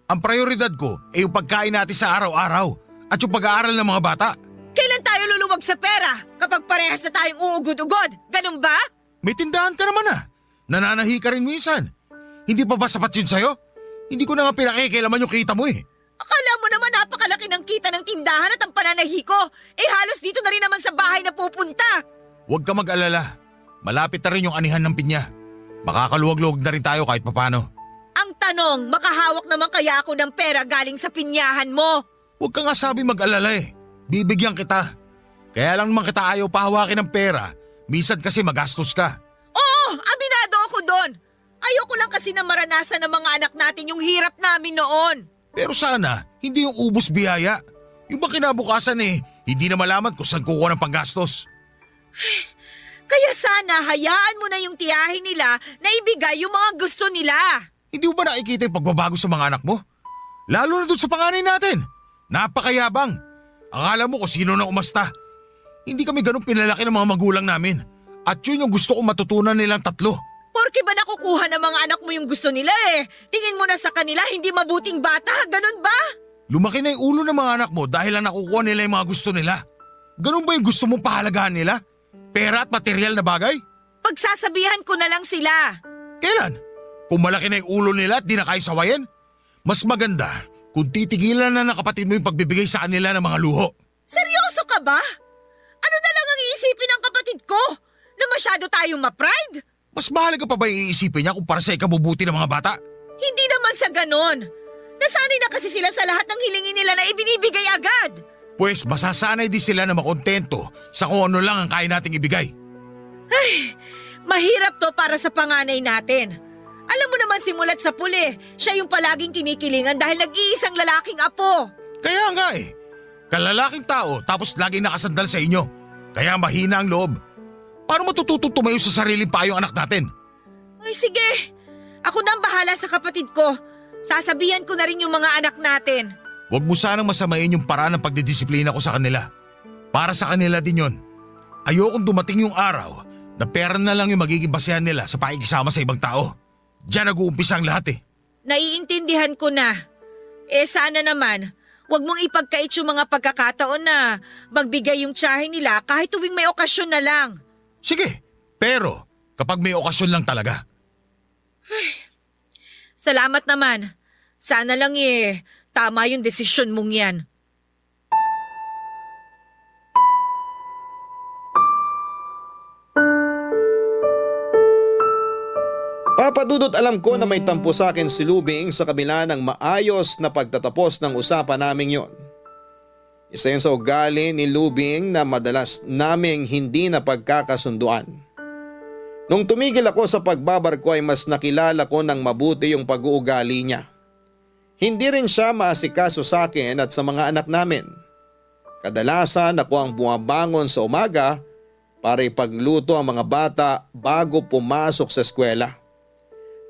Ang prioridad ko ay yung pagkain natin sa araw-araw at yung pag-aaral ng mga bata. Kailan tayo luluwag sa pera? Kapag parehas na tayong uugod-ugod, ganun ba? May tindahan ka naman ah. Nananahi ka rin minsan. Hindi pa ba sapat yun sa'yo? Hindi ko na nga pinakikialaman yung kita mo eh. Akala mo naman napakalaki ng kita ng tindahan at ang pananahi ko. Halos dito na rin naman sa bahay na pupunta. Huwag ka mag-alala. Malapit na rin yung anihan ng pinya. Makakaluwag-luwag na rin tayo kahit papano. Ang tanong, makahawak naman kaya ako ng pera galing sa pinyahan mo? Huwag ka nga sabi mag-alala eh. Bibigyan kita. Kaya lang naman kita ayaw pahawakin ng pera. Minsan kasi magastos ka. Oo, aminado ako doon. Ayoko lang kasi na maranasan ng mga anak natin yung hirap namin noon. Pero sana, hindi yung ubos biyaya. Yung ba kinabukasan eh, hindi na malaman kung saan kukuha ng panggastos. Kaya sana hayaan mo na yung tiyahin nila na ibigay yung mga gusto nila. Hindi mo ba nakikita yung pagbabago sa mga anak mo? Lalo na doon sa panganay natin. Napakayabang. Akala mo kung sino na umasta. Hindi kami ganun pinalaki ng mga magulang namin. At yun yung gusto kong matutunan nilang tatlo. Porke ba nakukuha ng mga anak mo yung gusto nila eh? Tingin mo na sa kanila hindi mabuting bata, ganun ba? Lumaki na yung ulo ng mga anak mo dahil lang nakukuha nila yung mga gusto nila. Ganun ba yung gusto mong pahalagahan nila? Pera at material na bagay? Pagsasabihan ko na lang sila. Kailan? Kung malaki na yung ulo nila at di na kaya sawayan? Mas maganda kung titigilan na ng kapatid mo yung pagbibigay sa kanila ng mga luho. Seryoso ka ba? Ano na lang ang iisipin ng kapatid ko? Na masyado tayong ma-pride? Mas mahalaga pa ba iisipin niya kung para sa ikabubuti ng mga bata? Hindi naman sa ganon. Nasanay na kasi sila sa lahat ng hilingin nila na ibinibigay agad. Pues masasanay din sila na makontento sa kung ano lang ang kaya nating ibigay. Mahirap to para sa panganay natin. Alam mo naman simulat sa puli, siya yung palaging kinikilingan dahil nag-iisang lalaking apo. Kaya nga eh. Kalalaking tao tapos laging nakasandal sa inyo. Kaya mahina ang loob. Paano matututong tumayo sa sariling payo ang anak natin? Ay sige, ako na ang bahala sa kapatid ko. Sasabihan ko na rin yung mga anak natin. Huwag mo sanang masamain yung paraan ng pagdidisiplina ko sa kanila. Para sa kanila din yon. Ayokong dumating yung araw na pera na lang yung magiging basehan nila sa pakikisama sa ibang tao. Diyan nag-uumpisa ang lahat eh. Naiintindihan ko na. Sana naman, huwag mong ipagkait yung mga pagkakataon na magbigay yung tiyahin nila kahit tuwing may okasyon na lang. Sige, pero kapag may okasyon lang talaga. Salamat naman. Sana lang tama yung desisyon mong yan. Papa Dudut, alam ko na may tampo sa akin si Lubing sa kabila ng maayos na pagtatapos ng usapan naming yon. Isa yun sa ugali ni Lubing na madalas naming hindi na pagkakasunduan. Nung tumigil ako sa pagbabarko ay mas nakilala ko ng mabuti yung pag-uugali niya. Hindi rin siya maasikaso sa akin at sa mga anak namin. Kadalasan ako ang bumabangon sa umaga para ipagluto ang mga bata bago pumasok sa eskwela.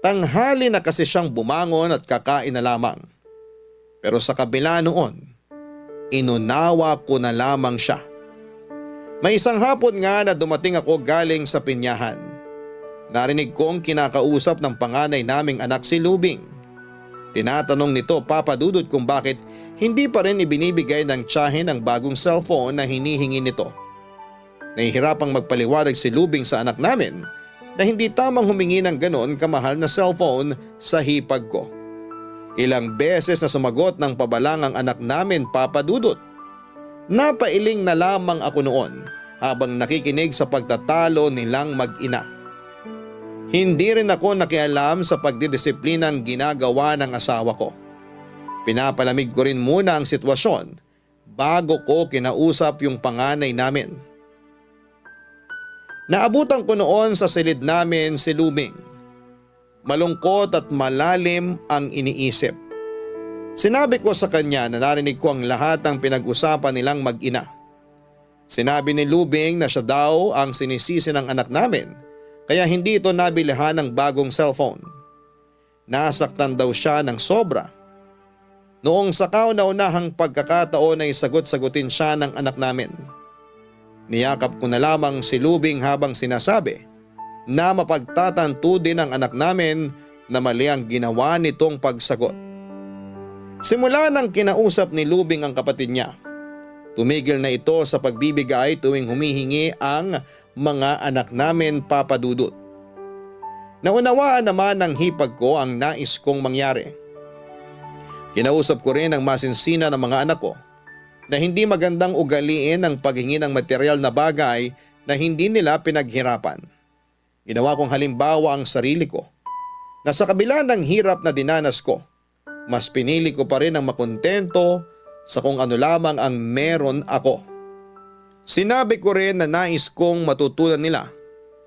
Tanghali na kasi siyang bumangon at kakain na lamang. Pero sa kabila noon, inunawa ko na lamang siya. May isang hapon nga na dumating ako galing sa pinyahan. Narinig kong kinakausap ng panganay naming anak si Lubing. Tinatanong nito Papa Dudut kung bakit hindi pa rin ibinibigay ng tiyahin ang bagong cellphone na hinihingi nito. Nahihirapang magpaliwanag si Lubing sa anak namin na hindi tamang humingi ng ganon kamahal na cellphone sa hipag ko. Ilang beses na sumagot ng pabalang ang anak namin Papa Dudut. Napailing na lamang ako noon habang nakikinig sa pagtatalo nilang mag-ina. Hindi rin ako nakialam sa pagdidisiplinang ginagawa ng asawa ko. Pinapalamig ko rin muna ang sitwasyon bago ko kinausap yung panganay namin. Naabutan ko noon sa silid namin si Lubing. Malungkot at malalim ang iniisip. Sinabi ko sa kanya na narinig ko ang lahat ng pinag-usapan nilang mag-ina. Sinabi ni Lubing na siya daw ang sinisisi ng anak namin kaya hindi ito nabilihan ng bagong cellphone. Nasaktan daw siya ng sobra. Noong sa kauna-unahang pagkakataon ay sagot-sagutin siya ng anak namin. Niyakap ko na lamang si Lubing habang sinasabi na mapagtatanto din ang anak namin na mali ang ginawa nitong pagsagot. Simula nang kinausap ni Lubing ang kapatid niya, tumigil na ito sa pagbibigay tuwing humihingi ang mga anak namin Papa Dudut. Naunawaan naman ng hipag ko ang nais kong mangyari. Kinausap ko rin ang masinsina ng mga anak ko na hindi magandang ugaliin ang paghingi ng material na bagay na hindi nila pinaghirapan. Ginawa kong halimbawa ang sarili ko na sa kabila ng hirap na dinanas ko, mas pinili ko pa rin ang makontento sa kung ano lamang ang meron ako. Sinabi ko rin na nais kong matutunan nila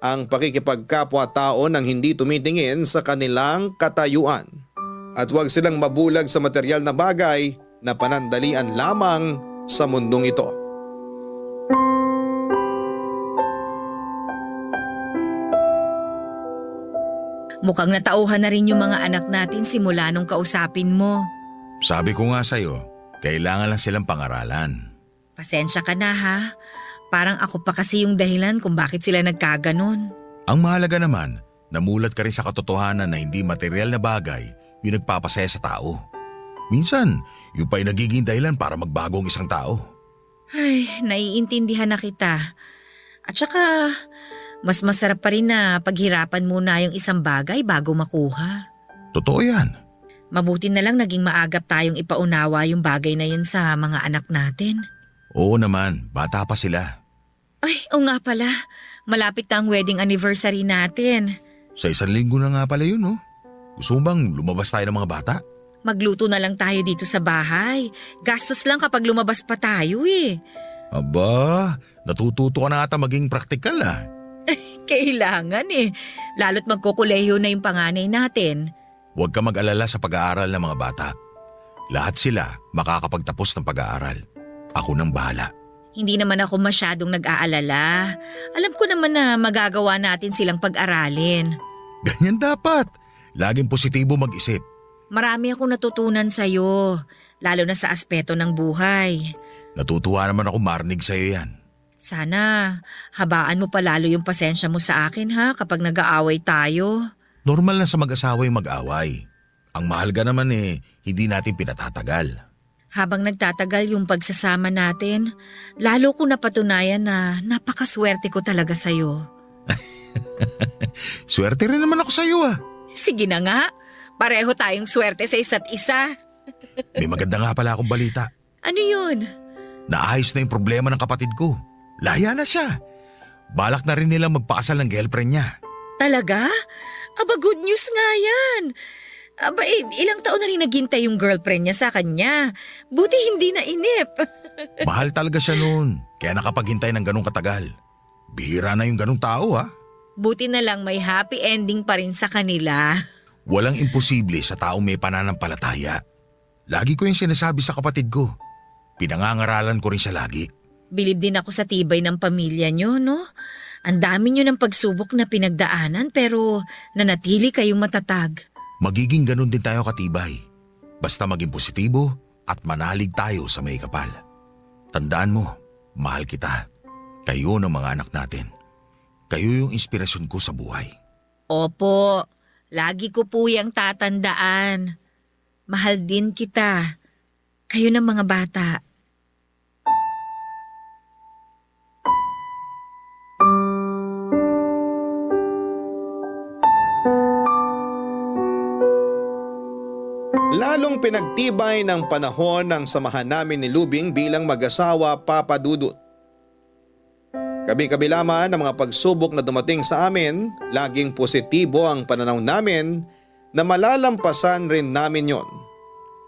ang pakikipagkapwa-tao nang hindi tumitingin sa kanilang katayuan at huwag silang mabulag sa material na bagay na panandalian lamang sa mundong ito. Mukhang natauhan na rin yung mga anak natin simula nung kausapin mo. Sabi ko nga sa'yo, kailangan lang silang pangaralan. Pasensya ka na ha. Parang ako pa kasi yung dahilan kung bakit sila nagkaganon. Ang mahalaga naman, namulat ka rin sa katotohanan na hindi material na bagay yung nagpapasaya sa tao. Minsan, yung pa'y nagiging dahilan para magbago ang isang tao. Ay, naiintindihan na kita. At saka, mas masarap pa rin na paghirapan muna yung isang bagay bago makuha. Totoo yan. Mabuti na lang naging maagap tayong ipaunawa yung bagay na yun sa mga anak natin. Oo naman, bata pa sila. Ay, oo nga pala. Malapit na ang wedding anniversary natin. Sa 1 linggo na nga pala yun, no? Gusto mo bang lumabas tayo ng mga bata? Magluto na lang tayo dito sa bahay. Gastos lang kapag lumabas pa tayo eh. Aba, natututo ka na ata maging praktikal ah. Kailangan eh. Lalo't magkukuleyo na yung panganay natin. Huwag ka mag-alala sa pag-aaral ng mga bata. Lahat sila makakapagtapos ng pag-aaral. Ako nang bahala. Hindi naman ako masyadong nag-aalala. Alam ko naman na magagawa natin silang pag-aralin. Ganyan dapat. Laging positibo mag-isip. Marami akong natutunan sa'yo, lalo na sa aspeto ng buhay. Natutuwa naman ako marinig sa'yo yan. Sana, habaan mo palalo yung pasensya mo sa akin ha kapag nag-aaway tayo. Normal na sa mag-asawa yung mag-away. Ang mahalaga naman hindi natin pinatatagal. Habang nagtatagal yung pagsasama natin, lalo ko napatunayan na napakaswerte ko talaga sa'yo. Swerte rin naman ako sa'yo ah. Sige na nga, pareho tayong swerte sa isa't isa. May maganda nga pala akong balita. Ano yun? Naayos na yung problema ng kapatid ko. Laya na siya. Balak na rin nilang magpakasal ng girlfriend niya. Talaga? Aba, good news nga yan. Aba, ilang taon na rin naghintay yung girlfriend niya sa kanya. Buti hindi na inip. Mahal talaga siya noon, kaya nakapaghintay ng ganong katagal. Bihira na yung ganong tao ha. Buti na lang may happy ending pa rin sa kanila. Walang imposible sa taong may pananampalataya. Lagi ko yung sinasabi sa kapatid ko. Pinangangaralan ko rin siya lagi. Bilib din ako sa tibay ng pamilya niyo, no? Ang dami niyo ng pagsubok na pinagdaanan pero nanatili kayong matatag. Magiging ganun din tayo katibay. Basta maging positibo at manalig tayo sa may kapal. Tandaan mo, mahal kita. Kayo ng mga anak natin. Kayo yung inspirasyon ko sa buhay. Opo, lagi ko po yung tatandaan. Mahal din kita. Kayo ng mga bata. Lalong pinagtibay ng panahon ng samahan namin ni Lubing bilang mag-asawa, Papa Dudut. Kabi-kabila man ng mga pagsubok na dumating sa amin, laging positibo ang pananaw namin na malalampasan rin namin yon.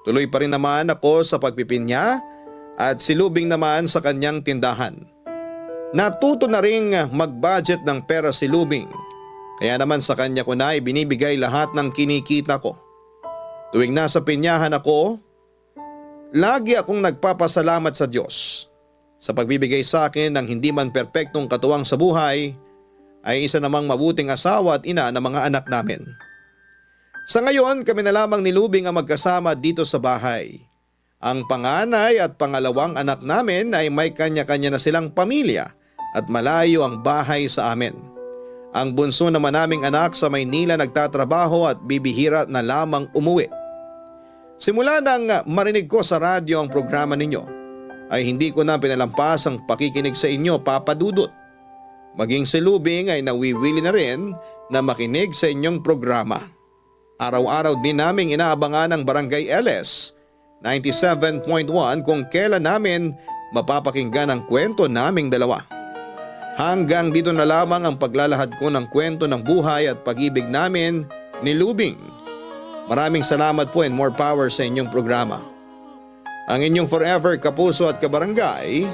Tuloy pa rin naman ako sa pagpipinya at si Lubing naman sa kanyang tindahan. Natuto na ring mag-budget ng pera si Lubing, kaya naman sa kanya ko na ibinibigay lahat ng kinikita ko. Tuwing nasa pinyahan ako, lagi akong nagpapasalamat sa Diyos sa pagbibigay sa akin ng hindi man perpektong katuwang sa buhay ay isa namang mabuting asawa at ina ng mga anak namin. Sa ngayon, kami na lamang ni Lubing ang magkasama dito sa bahay. Ang panganay at pangalawang anak namin ay may kanya-kanya na silang pamilya at malayo ang bahay sa amin. Ang bunso naman naming anak sa Maynila nagtatrabaho at bibihira na lamang umuwi. Simula nang marinig ko sa radyo ang programa ninyo, ay hindi ko na pinalampas ang pakikinig sa inyo, Papa Dudut. Maging si Lubing ay nawiwili na rin na makinig sa inyong programa. Araw-araw din naming inaabangan ang Barangay LS 97.1 kung kailan namin mapapakinggan ang kwento naming dalawa. Hanggang dito na lamang ang paglalahad ko ng kwento ng buhay at pag-ibig namin ni Lubing. Maraming salamat po and more power sa inyong programa. Ang inyong forever kapuso at kabarangay,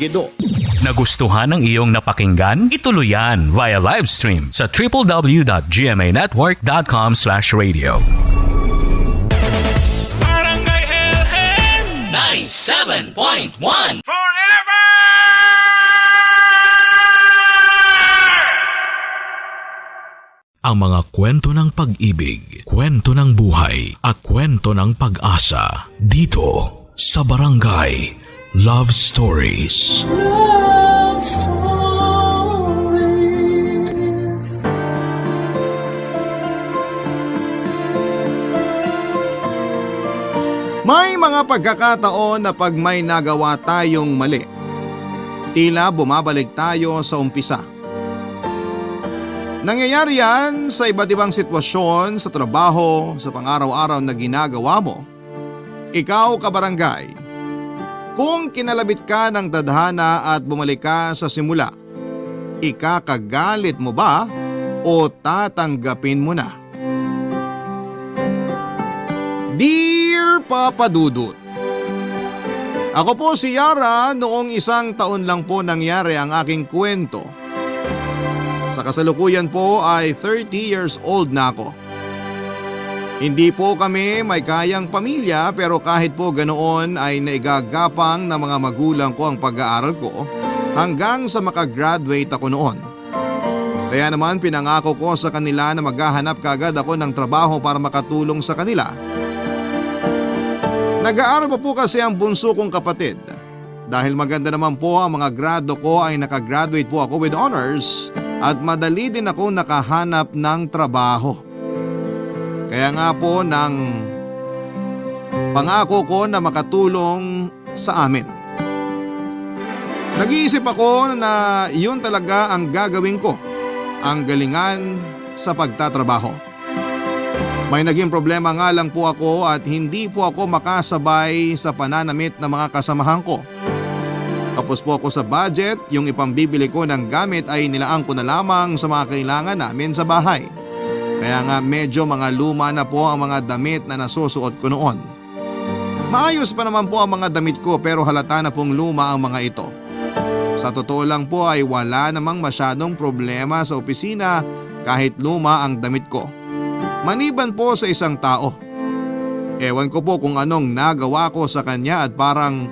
Gido. Nagustuhan ng iyong napakinggan? Ituloy yan via live stream sa www.gmanetwork.com/radio. Barangay LS 97.1 Ang mga kwento ng pag-ibig, kwento ng buhay at kwento ng pag-asa dito sa Barangay Love Stories. Love Stories. May mga pagkakataon na pag may nagawa tayong mali, tila bumabalik tayo sa umpisa. Nangyayari yan sa iba't ibang sitwasyon, sa trabaho, sa pang-araw-araw na ginagawa mo. Ikaw, kabarangay, kung kinalabit ka ng tadhana at bumalik ka sa simula, ikakagalit mo ba o tatanggapin mo na? Dear Papa Dudut, ako po si Yara, noong 1 taon lang po nangyari ang aking kwento. Sa kasalukuyan po ay 30 years old na ako. Hindi po kami may kayang pamilya pero kahit po ganoon ay naigagapang ng mga magulang ko ang pag-aaral ko hanggang sa makagraduate ako noon. Kaya naman pinangako ko sa kanila na maghahanap kaagad ako ng trabaho para makatulong sa kanila. Nag-aaral pa po kasi ang bunso kong kapatid. Dahil maganda naman po ang mga grado ko ay nakagraduate po ako with honors at madali din ako nakahanap ng trabaho. Kaya nga po nang pangako ko na makatulong sa amin. Nag-iisip ako na yun talaga ang gagawin ko, ang galingan sa pagtatrabaho. May naging problema nga lang po ako at hindi po ako makasabay sa pananamit ng mga kasamahan ko. Tapos po ako sa budget, yung ipambibili ko ng gamit ay nilaan ko na lamang sa mga kailangan namin sa bahay. Kaya nga medyo mga luma na po ang mga damit na nasusuot ko noon. Maayos pa naman po ang mga damit ko pero halata na pong luma ang mga ito. Sa totoo lang po ay wala namang masyadong problema sa opisina kahit luma ang damit ko. Maliban po sa isang tao. Ewan ko po kung anong nagawa ko sa kanya at parang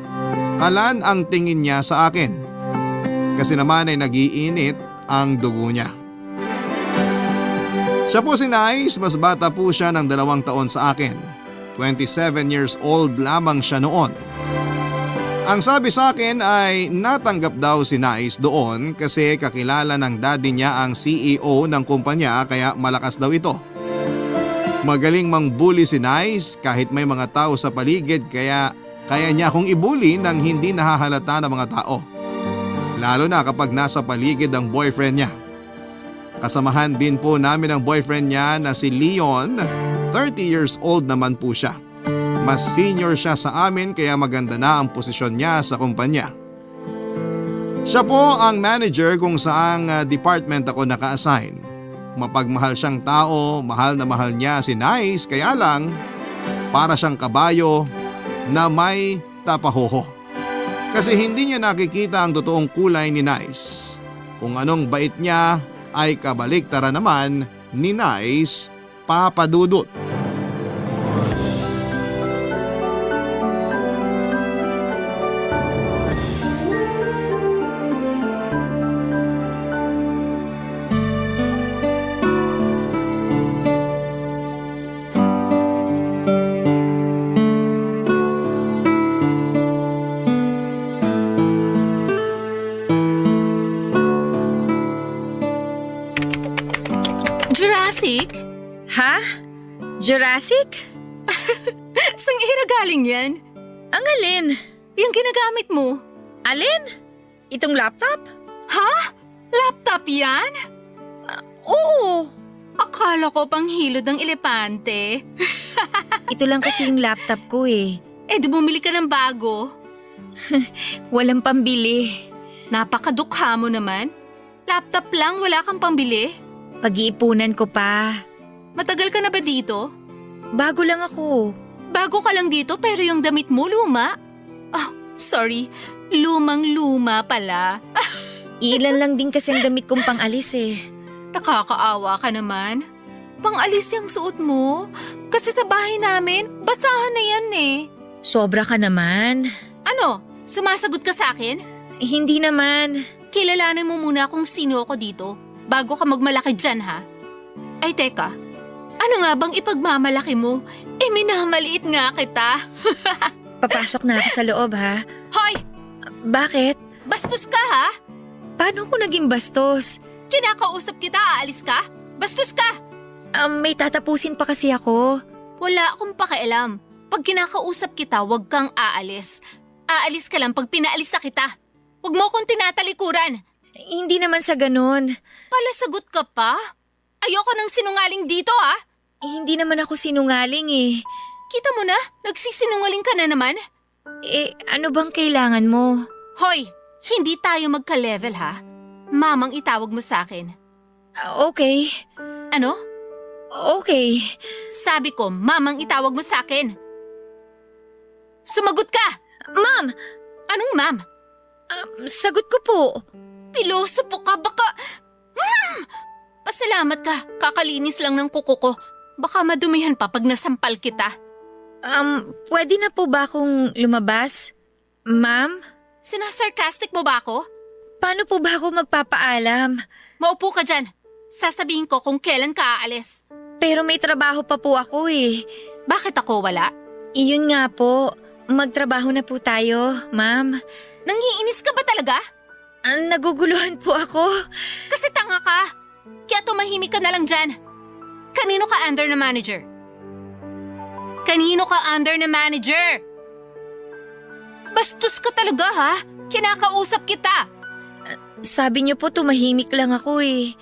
kalan ang tingin niya sa akin. Kasi naman ay nagiinit ang dugo niya. Siya po si Nice, mas bata po siya ng 2 taon sa akin. 27 years old lamang siya noon. Ang sabi sa akin ay natanggap daw si Nice doon kasi kakilala ng daddy niya ang CEO ng kumpanya kaya malakas daw ito. Magaling mangbully si Nice kahit may mga tao sa paligid kaya niya akong ibully nang hindi nahahalata ng mga tao. Lalo na kapag nasa paligid ang boyfriend niya. Kasamahan din po namin ang boyfriend niya na si Leon, 30 years old naman po siya. Mas senior siya sa amin kaya maganda na ang posisyon niya sa kumpanya. Siya po ang manager kung saang department ako naka-assign. Mapagmahal siyang tao, mahal na mahal niya si Nice kaya lang para siyang kabayo na may tapahoho. Kasi hindi niya nakikita ang totoong kulay ni Nice. Kung anong bait niya ay kabaliktaran naman ni Nice, Papa Dudut. Jurassic? Ha? Jurassic? Sang ira galing yan? Ang alin? Yung ginagamit mo? Alin? Itong laptop? Ha? Laptop yan? Oo. Akala ko pang hilod ng elepante. Ito lang kasi yung laptop ko eh. Eh di bumili ka ng bago. Walang pambili. Napakadukha mo naman. Laptop lang, wala kang pambili. Pag-iipunan ko pa. Matagal ka na ba dito? Bago lang ako. Bago ka lang dito pero yung damit mo luma. Oh, sorry. Lumang-luma pala. Ilan lang din kasi ang damit kong pang-alis eh. Nakakaawa ka naman. Pang-alis yung suot mo. Kasi sa bahay namin, basahan na yan eh. Sobra ka naman. Ano? Sumasagot ka sa akin? Hindi naman. Kilalanin mo muna kung sino ako dito bago ka magmalaki dyan ha. Ay teka, ano nga bang ipagmamalaki mo? Eh minamaliit nga kita. Papasok na ako sa loob ha. Hoy! Bakit? Bastos ka ha? Paano ko naging bastos? Kinakausap kita, aalis ka? Bastos ka! May tatapusin pa kasi ako. Wala akong pakialam. Pag kinakausap kita, huwag kang aalis. Aalis ka lang pag pinaalis na kita. Huwag mo akong tinatalikuran. Hindi naman sa ganun. Palasagot ka pa? Ayoko ng sinungaling dito ha? Hindi naman ako sinungaling eh. Kita mo na, nagsisinungaling ka na naman. Ano bang kailangan mo? Hoy, hindi tayo magka-level ha? Mamang itawag mo sa akin. Okay. Ano? Okay. Sabi ko, mamang itawag mo sa akin. Sumagot ka! Ma'am! Anong ma'am? Sagot ko po. Piloso po ka, baka… Pasalamat ka, kakalinis lang ng kuko ko. Baka madumihan pa pag nasampal kita. Pwede na po ba akong lumabas? Ma'am? Sinasarcastic mo ba ako? Paano po ba ako magpapaalam? Maupo ka dyan. Sasabihin ko kung kailan ka aalis. Pero may trabaho pa po ako eh. Bakit ako wala? Iyon nga po. Magtrabaho na po tayo, ma'am. Nangiinis ka ba talaga? Naguguluhan po ako. Kasi tanga ka. Kaya tumahimik ka na lang dyan. Kanino ka under na manager? Kanino ka under na manager? Bastos ka talaga ha? Kinakausap kita. Sabi niyo po tumahimik lang ako eh.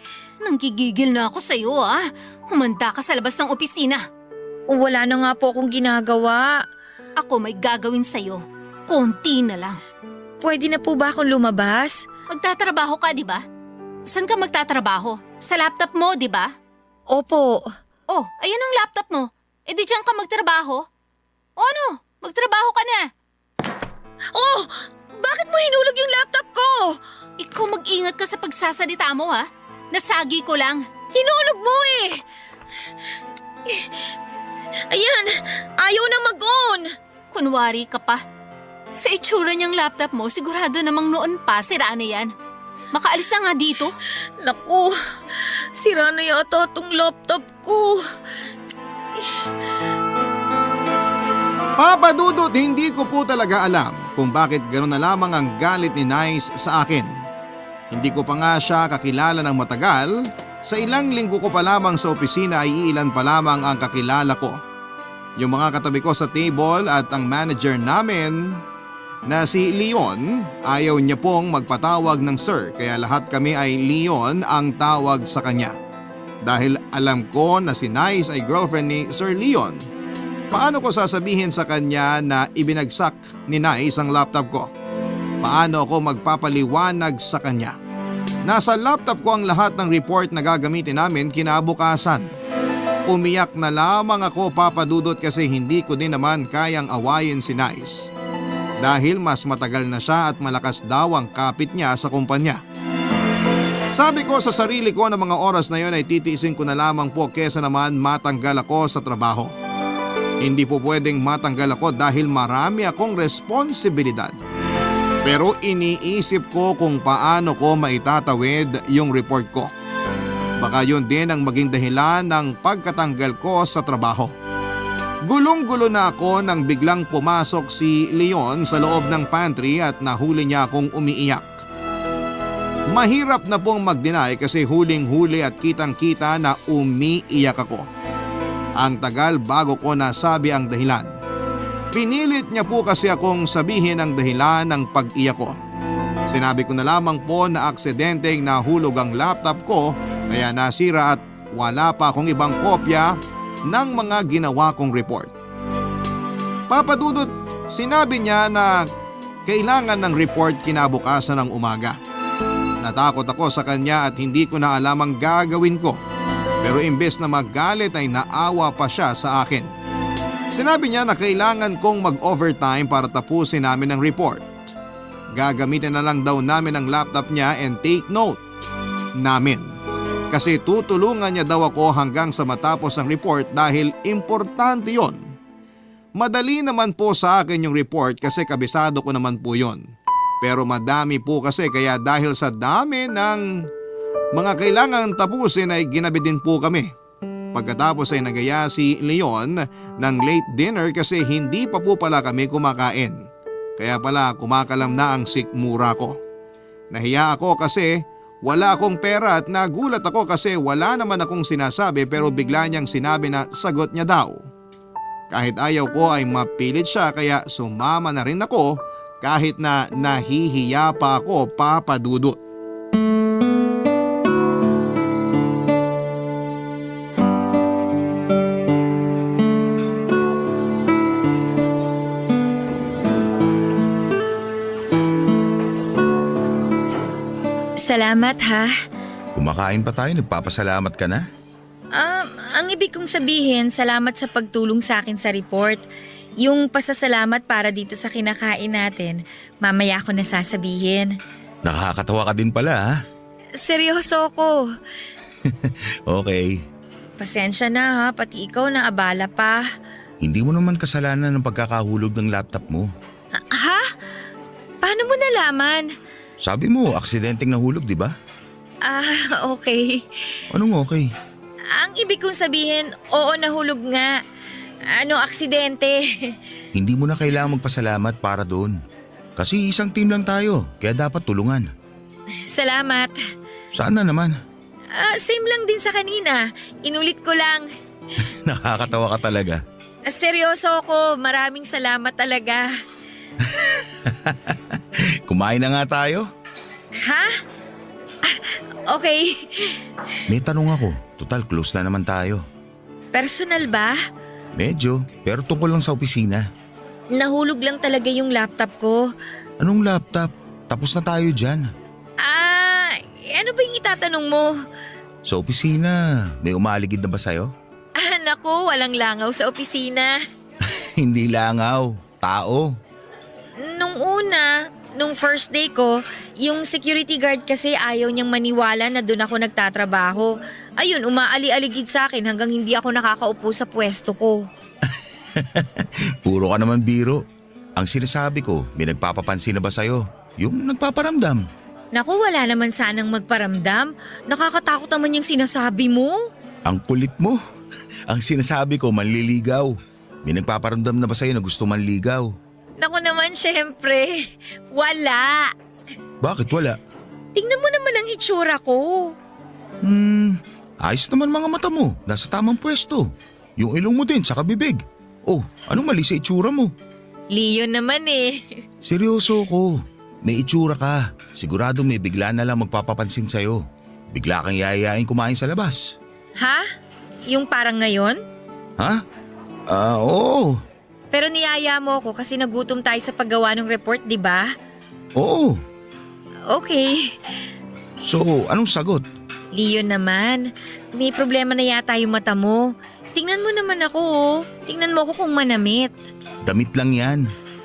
Nanggigigil na ako sa'yo ha. Humanda ka sa labas ng opisina. Wala na nga po akong ginagawa. Ako may gagawin sa'yo. Konti na lang. Pwede na po ba akong lumabas? Magtatrabaho ka, di ba? Saan ka magtatrabaho? Sa laptop mo, di ba? Opo. Oh, ayan ang laptop mo. E di dyan ka magtrabaho? O ano? Magtrabaho ka na. Oh! Bakit mo hinulog yung laptop ko? Ikaw mag-ingat ka sa pagsasalita mo ha. Nasagi ko lang. Hinulog mo eh! Ayan! Ayaw na mag-on! Kunwari ka pa. Sa itsura niyang laptop mo, sigurado namang noon pa sira na yan. Makaalis na nga dito. Naku, sira na yata tong laptop ko. Papa Dudut, hindi ko po talaga alam kung bakit gano'n na lamang ang galit ni Nice sa akin. Hindi ko pa nga siya kakilala ng matagal. Sa ilang linggo ko pa lamang sa opisina ay ilan pa lamang ang kakilala ko. Yung mga katabi ko sa table at ang manager namin na si Leon, ayaw niya pong magpatawag ng sir kaya lahat kami ay Leon ang tawag sa kanya. Dahil alam ko na si Nice ay girlfriend ni Sir Leon, paano ko sasabihin sa kanya na ibinagsak ni Nice ang laptop ko? Paano ako magpapaliwanag sa kanya? Nasa laptop ko ang lahat ng report na gagamitin namin kinabukasan. Umiyak na lamang ako, Papa Dudut, kasi hindi ko din naman kayang awayin si Nice. Dahil mas matagal na siya at malakas daw ang kapit niya sa kumpanya. Sabi ko sa sarili ko na mga oras na yon ay titiisin ko na lamang po kesa naman matanggal ako sa trabaho. Hindi po pwedeng matanggal ako dahil marami akong responsibilidad. Pero iniisip ko kung paano ko maitatawid yung report ko. Baka yun din ang maging dahilan ng pagkatanggal ko sa trabaho. Gulong-gulo na ako nang biglang pumasok si Leon sa loob ng pantry at nahuli niya akong umiiyak. Mahirap na pong mag-deny kasi huling-huli at kitang-kita na umiiyak ako. Ang tagal bago ko nasabi ang dahilan. Pinilit niya po kasi akong sabihin ang dahilan ng pag-iyak ko. Sinabi ko na lamang po na aksidenteng nahulog ang laptop ko kaya nasira at wala pa akong ibang kopya ng mga ginawa kong report. Papa Dudut, sinabi niya na kailangan ng report kinabukasan ng umaga. Natakot ako sa kanya at hindi ko na alam ang gagawin ko. Pero imbes na magalit ay naawa pa siya sa akin. Sinabi niya na kailangan kong mag-overtime para tapusin namin ang report. Gagamitin na lang daw namin ang laptop niya and take note namin. Kasi tutulungan niya daw ako hanggang sa matapos ang report dahil importante yon. Madali naman po sa akin yung report kasi kabisado ko naman po yon. Pero madami po kasi kaya dahil sa dami ng mga kailangan tapusin ay ginabi din po kami. Pagkatapos ay nagaya si Leon ng late dinner kasi hindi pa po pala kami kumakain. Kaya pala kumakalam na ang sikmura ko. Nahiya ako kasi wala akong pera at nagulat ako kasi wala naman akong sinasabi pero bigla niyang sinabi na sagot niya daw. Kahit ayaw ko ay mapilit siya kaya sumama na rin ako kahit na nahihiya pa ako, Papa Dudut. Salamat ha. Kumakain pa tayo, nagpapasalamat ka na? Ang ibig kong sabihin, salamat sa pagtulong sa akin sa report. Yung pasasalamat para dito sa kinakain natin, mamaya ko na sasabihin. Nakakatawa ka din pala ha? Seryoso ko. Okay. Pasensya na ha, pati ikaw na abala pa. Hindi mo naman kasalanan ng pagkakahulog ng laptop mo. Ha? Paano mo nalaman? Sabi mo, aksidenteng nahulog, di ba? Okay. Anong okay? Ang ibig kong sabihin, oo nahulog nga. Aksidente. Hindi mo na kailangang magpasalamat para doon. Kasi isang team lang tayo, kaya dapat tulungan. Salamat. Saan na naman? Same lang din sa kanina. Inulit ko lang. Nakakatawa ka talaga. Seryoso ako, maraming salamat talaga. Kumain na nga tayo. Ha? Okay. May tanong ako, total close na naman tayo. Personal ba? Medyo, pero tungkol lang sa opisina. Nahulog lang talaga yung laptop ko. Anong laptop? Tapos na tayo dyan. Ano ba yung itatanong mo? Sa opisina, may umaligid na ba sa'yo? Naku, walang langaw sa opisina. Hindi langaw, tao. Nung first day ko, yung security guard kasi ayaw niyang maniwala na doon ako nagtatrabaho. Ayun, umaali-aligid sa akin hanggang hindi ako nakakaupo sa pwesto ko. Puro ka naman biro. Ang sinasabi ko, may nagpapapansin na ba sa'yo? Yung nagpaparamdam. Naku, wala naman sanang magparamdam. Nakakatakot naman yung sinasabi mo. Ang kulit mo. Ang sinasabi ko, manliligaw. May nagpaparamdam na ba sa'yo na gusto manligaw? Naku naman, syempre. Wala. Bakit wala? Tingnan mo naman ang itsura ko. Ayos naman mga mata mo. Nasa tamang pwesto. Yung ilong mo din, saka bibig. Oh, anong mali sa itsura mo? Leon naman eh. Seryoso ko. May itsura ka. Sigurado may bigla na lang magpapapansin sa'yo. Bigla kang yayayain kumain sa labas. Ha? Yung parang ngayon? Ha? Oo. Pero niyaya mo ako kasi nagutom tayo sa paggawa ng report, di ba? Oo. Okay. So, anong sagot? Leon naman, may problema na yata yung mata mo. Tingnan mo naman ako oh. Tingnan mo ako kung manamit. Damit lang yan.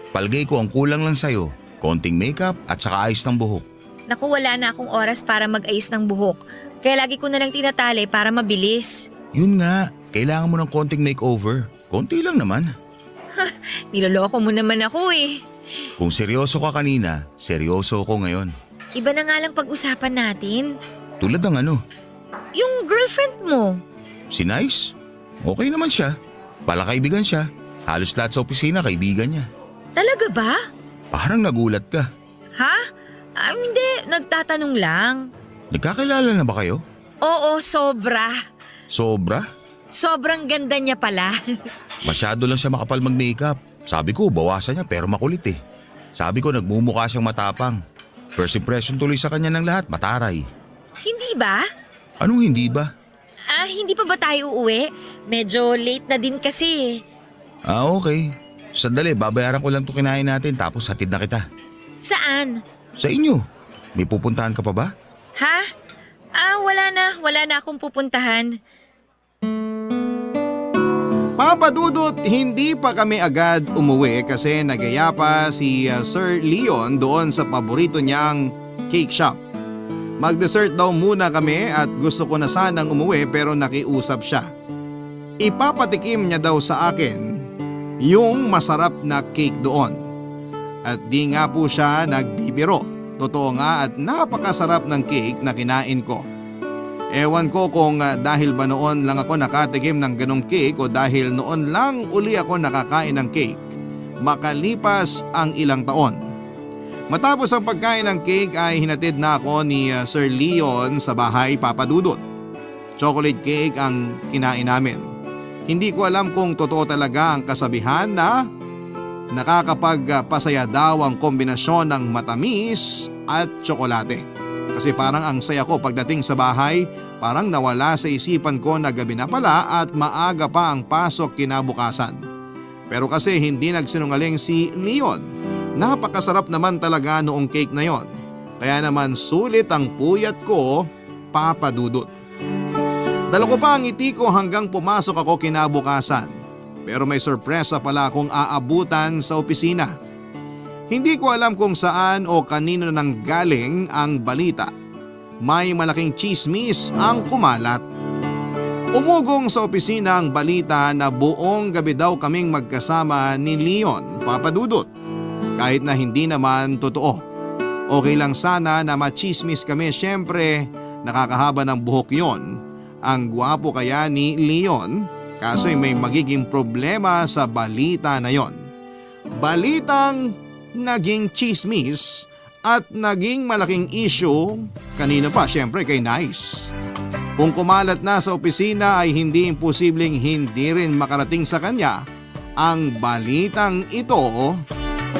Palgay ko ang kulang lang sa'yo. Konting makeup at saka ayos ng buhok. Naku, wala na akong oras para mag-ayos ng buhok. Kaya lagi ko na lang tinatali para mabilis. Yun nga, kailangan mo ng konting makeover. Konti lang naman. Niloloko mo naman ako eh. Kung seryoso ka kanina, seryoso ako ngayon. Iba na nga lang pag-usapan natin. Tulad ng ano? Yung girlfriend mo. Si Nice? Okay naman siya. Palakaibigan siya. Halos lahat sa opisina kaibigan niya. Talaga ba? Parang nagulat ka. Ha? Hindi, nagtatanong lang. Nagkakilala na ba kayo? Oo, sobra. Sobra? Sobrang ganda niya pala. Masyado lang siya makapal mag-makeup. Sabi ko, bawasan niya pero makulit eh. Sabi ko, nagmumukha siyang matapang. First impression tuloy sa kanya ng lahat, mataray. Hindi ba? Anong hindi ba? Hindi pa ba tayo uuwi? Medyo late na din kasi. Okay. Sandali, babayaran ko lang ito kinain natin tapos hatid na kita. Saan? Sa inyo. May pupuntahan ka pa ba? Ha? Wala na akong pupuntahan. Papa Dudut, hindi pa kami agad umuwi kasi nagaya pa si Sir Leon doon sa paborito niyang cake shop. Mag-dessert daw muna kami at gusto ko na sanang umuwi pero nakiusap siya. Ipapatikim niya daw sa akin yung masarap na cake doon. At di nga po siya nagbibiro. Totoo nga at napakasarap ng cake na kinain ko. Ewan ko kung dahil ba noon lang ako nakatikim ng ganong cake o dahil noon lang uli ako nakakain ng cake. Makalipas ang ilang taon. Matapos ang pagkain ng cake ay hinatid na ako ni Sir Leon sa bahay, Papa Dudut. Chocolate cake ang kinain namin. Hindi ko alam kung totoo talaga ang kasabihan na nakakapagpasaya daw ang kombinasyon ng matamis at tsokolate. Kasi parang ang saya ko pagdating sa bahay, parang nawala sa isipan ko na gabi na pala at maaga pa ang pasok kinabukasan. Pero kasi hindi nagsinungaling si Leon. Napakasarap naman talaga noong cake na yon. Kaya naman sulit ang puyat ko, Papa Dudut. Dala ko pa ang ngiti ko hanggang pumasok ako kinabukasan. Pero may sorpresa pala akong aabutan sa opisina. Hindi ko alam kung saan o kanino nang galing ang balita. May malaking chismis ang kumalat. Umugong sa opisina ang balita na buong gabi daw kaming magkasama ni Leon, Papa Dudut. Kahit na hindi naman totoo. Okay lang sana na machismis kami, syempre nakakahaba ng buhok yon. Ang gwapo kaya ni Leon, kaso may magiging problema sa balita na yon. Balitang naging chismis at naging malaking issue kanina pa syempre kay Nice. Kung kumalat na sa opisina ay hindi imposibleng hindi rin makarating sa kanya ang balitang ito,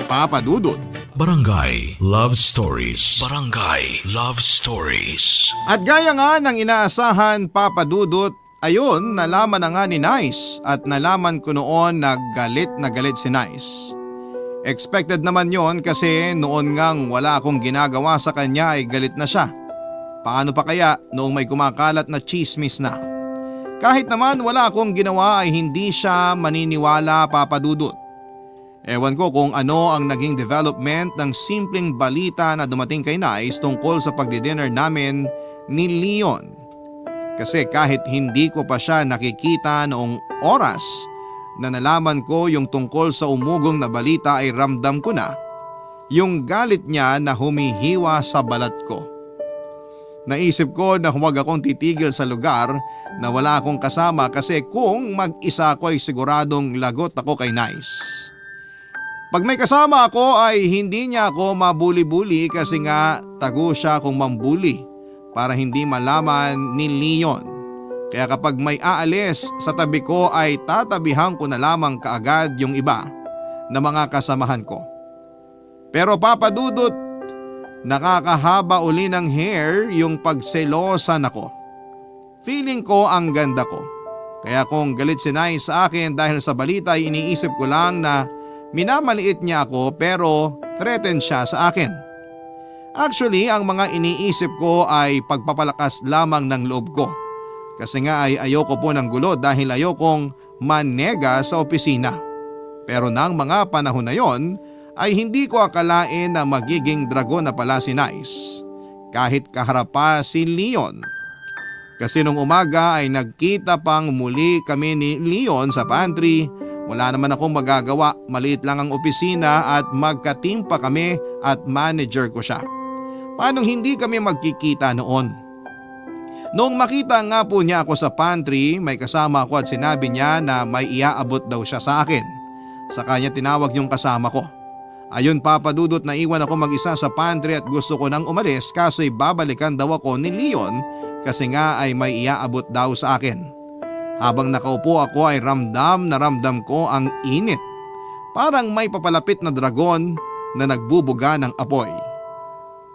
Papa Dudut. Barangay Love Stories. Barangay Love Stories. At gaya nga ng inaasahan, Papa Dudut, ayun nalaman na nga ni Nice at nalaman ko noon na galit si Nice. Expected naman yon kasi noon ngang wala akong ginagawa sa kanya ay galit na siya. Paano pa kaya noong may kumakalat na chismis na? Kahit naman wala akong ginawa ay hindi siya maniniwala, Papa Dudut. Ewan ko kung ano ang naging development ng simpleng balita na dumating kay Nice tungkol sa pagdi-dinner namin ni Leon. Kasi kahit hindi ko pa siya nakikita noong oras na nalaman ko yung tungkol sa umugong na balita ay ramdam ko na yung galit niya na humihiwa sa balat ko. Naisip ko na huwag akong titigil sa lugar na wala akong kasama kasi kung mag-isa ko ay siguradong lagot ako kay Nice. Pag may kasama ako ay hindi niya ako mabuli-buli kasi nga tago siya kung mambuli para hindi malaman ni Leon. Kaya kapag may aalis sa tabi ko ay tatabihan ko na lamang kaagad yung iba na mga kasamahan ko. Pero Papa Dudut, nakakahaba uli ng hair yung pagselosan ako. Feeling ko ang ganda ko. Kaya kung galit si Nice sa akin dahil sa balita ay iniisip ko lang na minamaliit niya ako pero threaten siya sa akin. Actually, ang mga iniisip ko ay pagpapalakas lamang ng loob ko. Kasi nga ay ayoko po ng gulo dahil ayokong manega sa opisina. Pero nang mga panahon na yon ay hindi ko akalain na magiging dragon na pala si Nice. Kahit kaharap pa si Leon. Kasi nung umaga ay nagkita pang muli kami ni Leon sa pantry. Wala naman akong magagawa, maliit lang ang opisina at magka-team pa kami at manager ko siya. Paano hindi kami magkikita noon? Noong makita nga po niya ako sa pantry, may kasama ako at sinabi niya na may iaabot daw siya sa akin. Sa kanya tinawag yung kasama ko. Ayun Papa Dudut, naiwan ako mag-isa sa pantry at gusto ko nang umalis kaso'y babalikan daw ako ni Leon kasi nga ay may iaabot daw sa akin. Habang nakaupo ako ay ramdam na ramdam ko ang init. Parang may papalapit na dragon na nagbubuga ng apoy.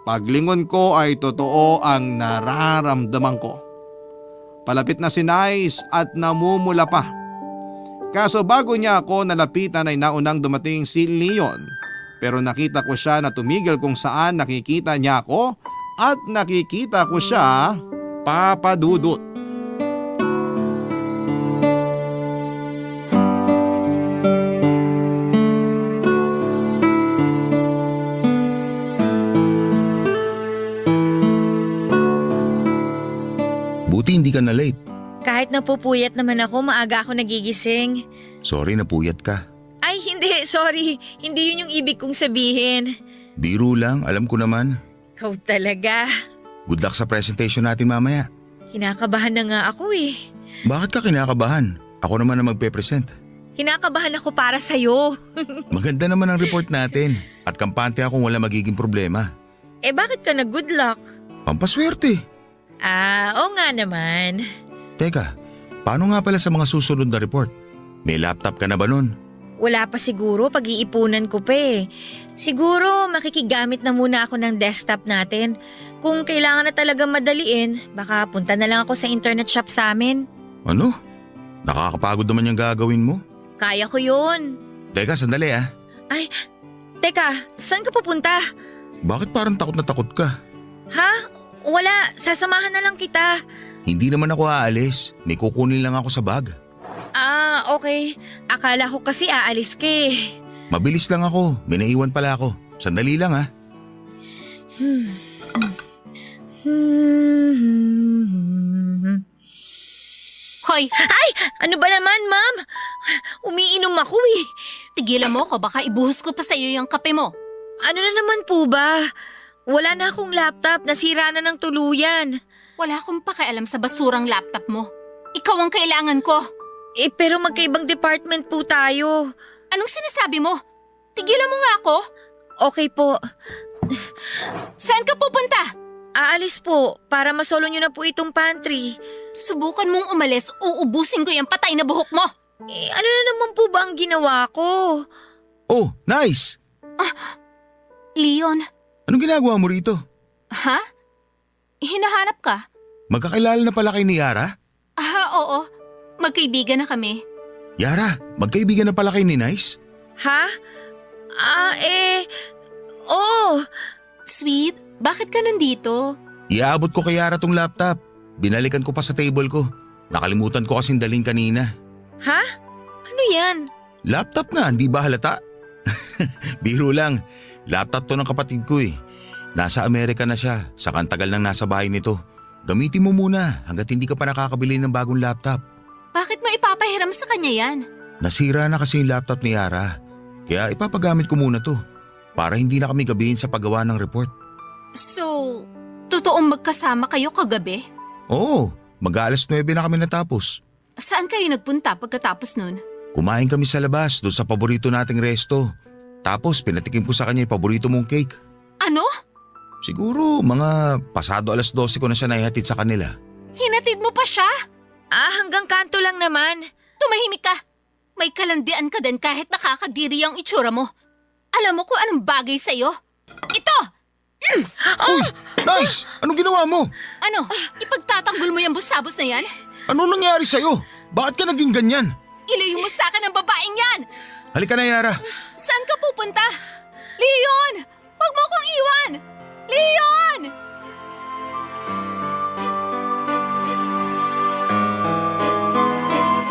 Paglingon ko ay totoo ang nararamdaman ko. Palapit na si Nice at namumula pa. Kaso bago niya ako nalapitan ay naunang dumating si Leon. Pero nakita ko siya na tumigil kung saan nakikita niya ako at nakikita ko siya, Papa Dudut. Buti hindi ka na late. Kahit napupuyat naman ako, maaga ako nagigising. Sorry napuyat ka. Ay hindi, sorry. Hindi yun yung ibig kong sabihin. Biro lang, alam ko naman. Ikaw talaga. Good luck sa presentation natin mamaya. Kinakabahan na nga ako eh. Bakit ka kinakabahan? Ako naman na magpe-present. Kinakabahan ako para sa'yo. Maganda naman ang report natin at kampante akong wala magiging problema. Eh bakit ka nag-good luck? Pampaswerte. Oo nga naman. Teka, paano nga pala sa mga susunod na report? May laptop ka na ba nun? Wala pa siguro, pag-iipunan ko pa eh. Siguro makikigamit na muna ako ng desktop natin. Kung kailangan na talaga madaliin, baka punta na lang ako sa internet shop sa amin. Ano? Nakakapagod naman yung gagawin mo. Kaya ko yun. Teka, sandali ah. Ay, teka, saan ka pupunta? Bakit parang takot na takot ka? Ha? Wala, sasamahan na lang kita. Hindi naman ako aalis. May kukunin lang ako sa bag. Okay. Akala ko kasi aalis ka eh. Mabilis lang ako. May naiwan pala ako. Sandali lang ah. Hoy, Ay! Ano ba naman, ma'am? Umiinom ako eh. tigilan mo ko, baka ibuhos ko pa sa iyo yung kape mo. Ano na naman po ba? Wala na akong laptop, nasira na ng tuluyan. Wala akong pakialam sa basurang laptop mo. Ikaw ang kailangan ko. Pero magkaibang department po tayo. Anong sinasabi mo? Tigilan mo nga ako. Okay po. Saan ka pupunta? Aalis po para masolo nyo na po itong pantry. Subukan mong umalis, uubusin ko yung patay na buhok mo. Ano na naman po ba ang ginawa ko? Oh, nice! Leon, Anong ginagawa mo rito? ha? Hinahanap ka? Magkakilala na pala kay ni Yara? Oo. Magkaibigan na kami. Yara, magkaibigan na pala kay ni Nice? Ha? Oo. Sweet, bakit ka nandito? Iaabot ko kay Yara tong laptop. Binalikan ko pa sa table ko. Nakalimutan ko kasing daling kanina. Ha? Ano yan? Laptop nga, hindi ba halata? Biro lang. Laptop to ng kapatid ko eh. Nasa Amerika na siya, saka ang tagal nang nasa bahay nito. Gamitin mo muna hanggat hindi ka pa nakakabili ng bagong laptop. Bakit mo ipapahiram sa kanya yan? Nasira na kasi yung laptop ni Yara. Kaya ipapagamit ko muna to. Para hindi na kami gabihin sa paggawa ng report. So, totoong magkasama kayo kagabi? Oo, mag-aalas 9 na kami natapos. Saan kayo nagpunta pagkatapos nun? Kumain kami sa labas doon sa paborito nating resto. Tapos pinatikim ko sa kanya yung paborito mong cake. Ano? Siguro mga pasado alas 12 ko na siya naihatid sa kanila. Hinatid mo pa siya? Hanggang kanto lang naman. Tumahimik ka. May kalandian ka din kahit nakakadiri ang itsura mo. Alam mo kung anong bagay sa'yo? Ito! Uy! Nice! Anong ginawa mo? Ano? Ipagtatanggol mo yung busabos na yan? Ano nangyari sa'yo? Bakit ka naging ganyan? Ilayo mo sa akin ang babaeng yan! Halika na, Yara. Saan ka pupunta? Leon! Huwag mo akong iwan! Leon!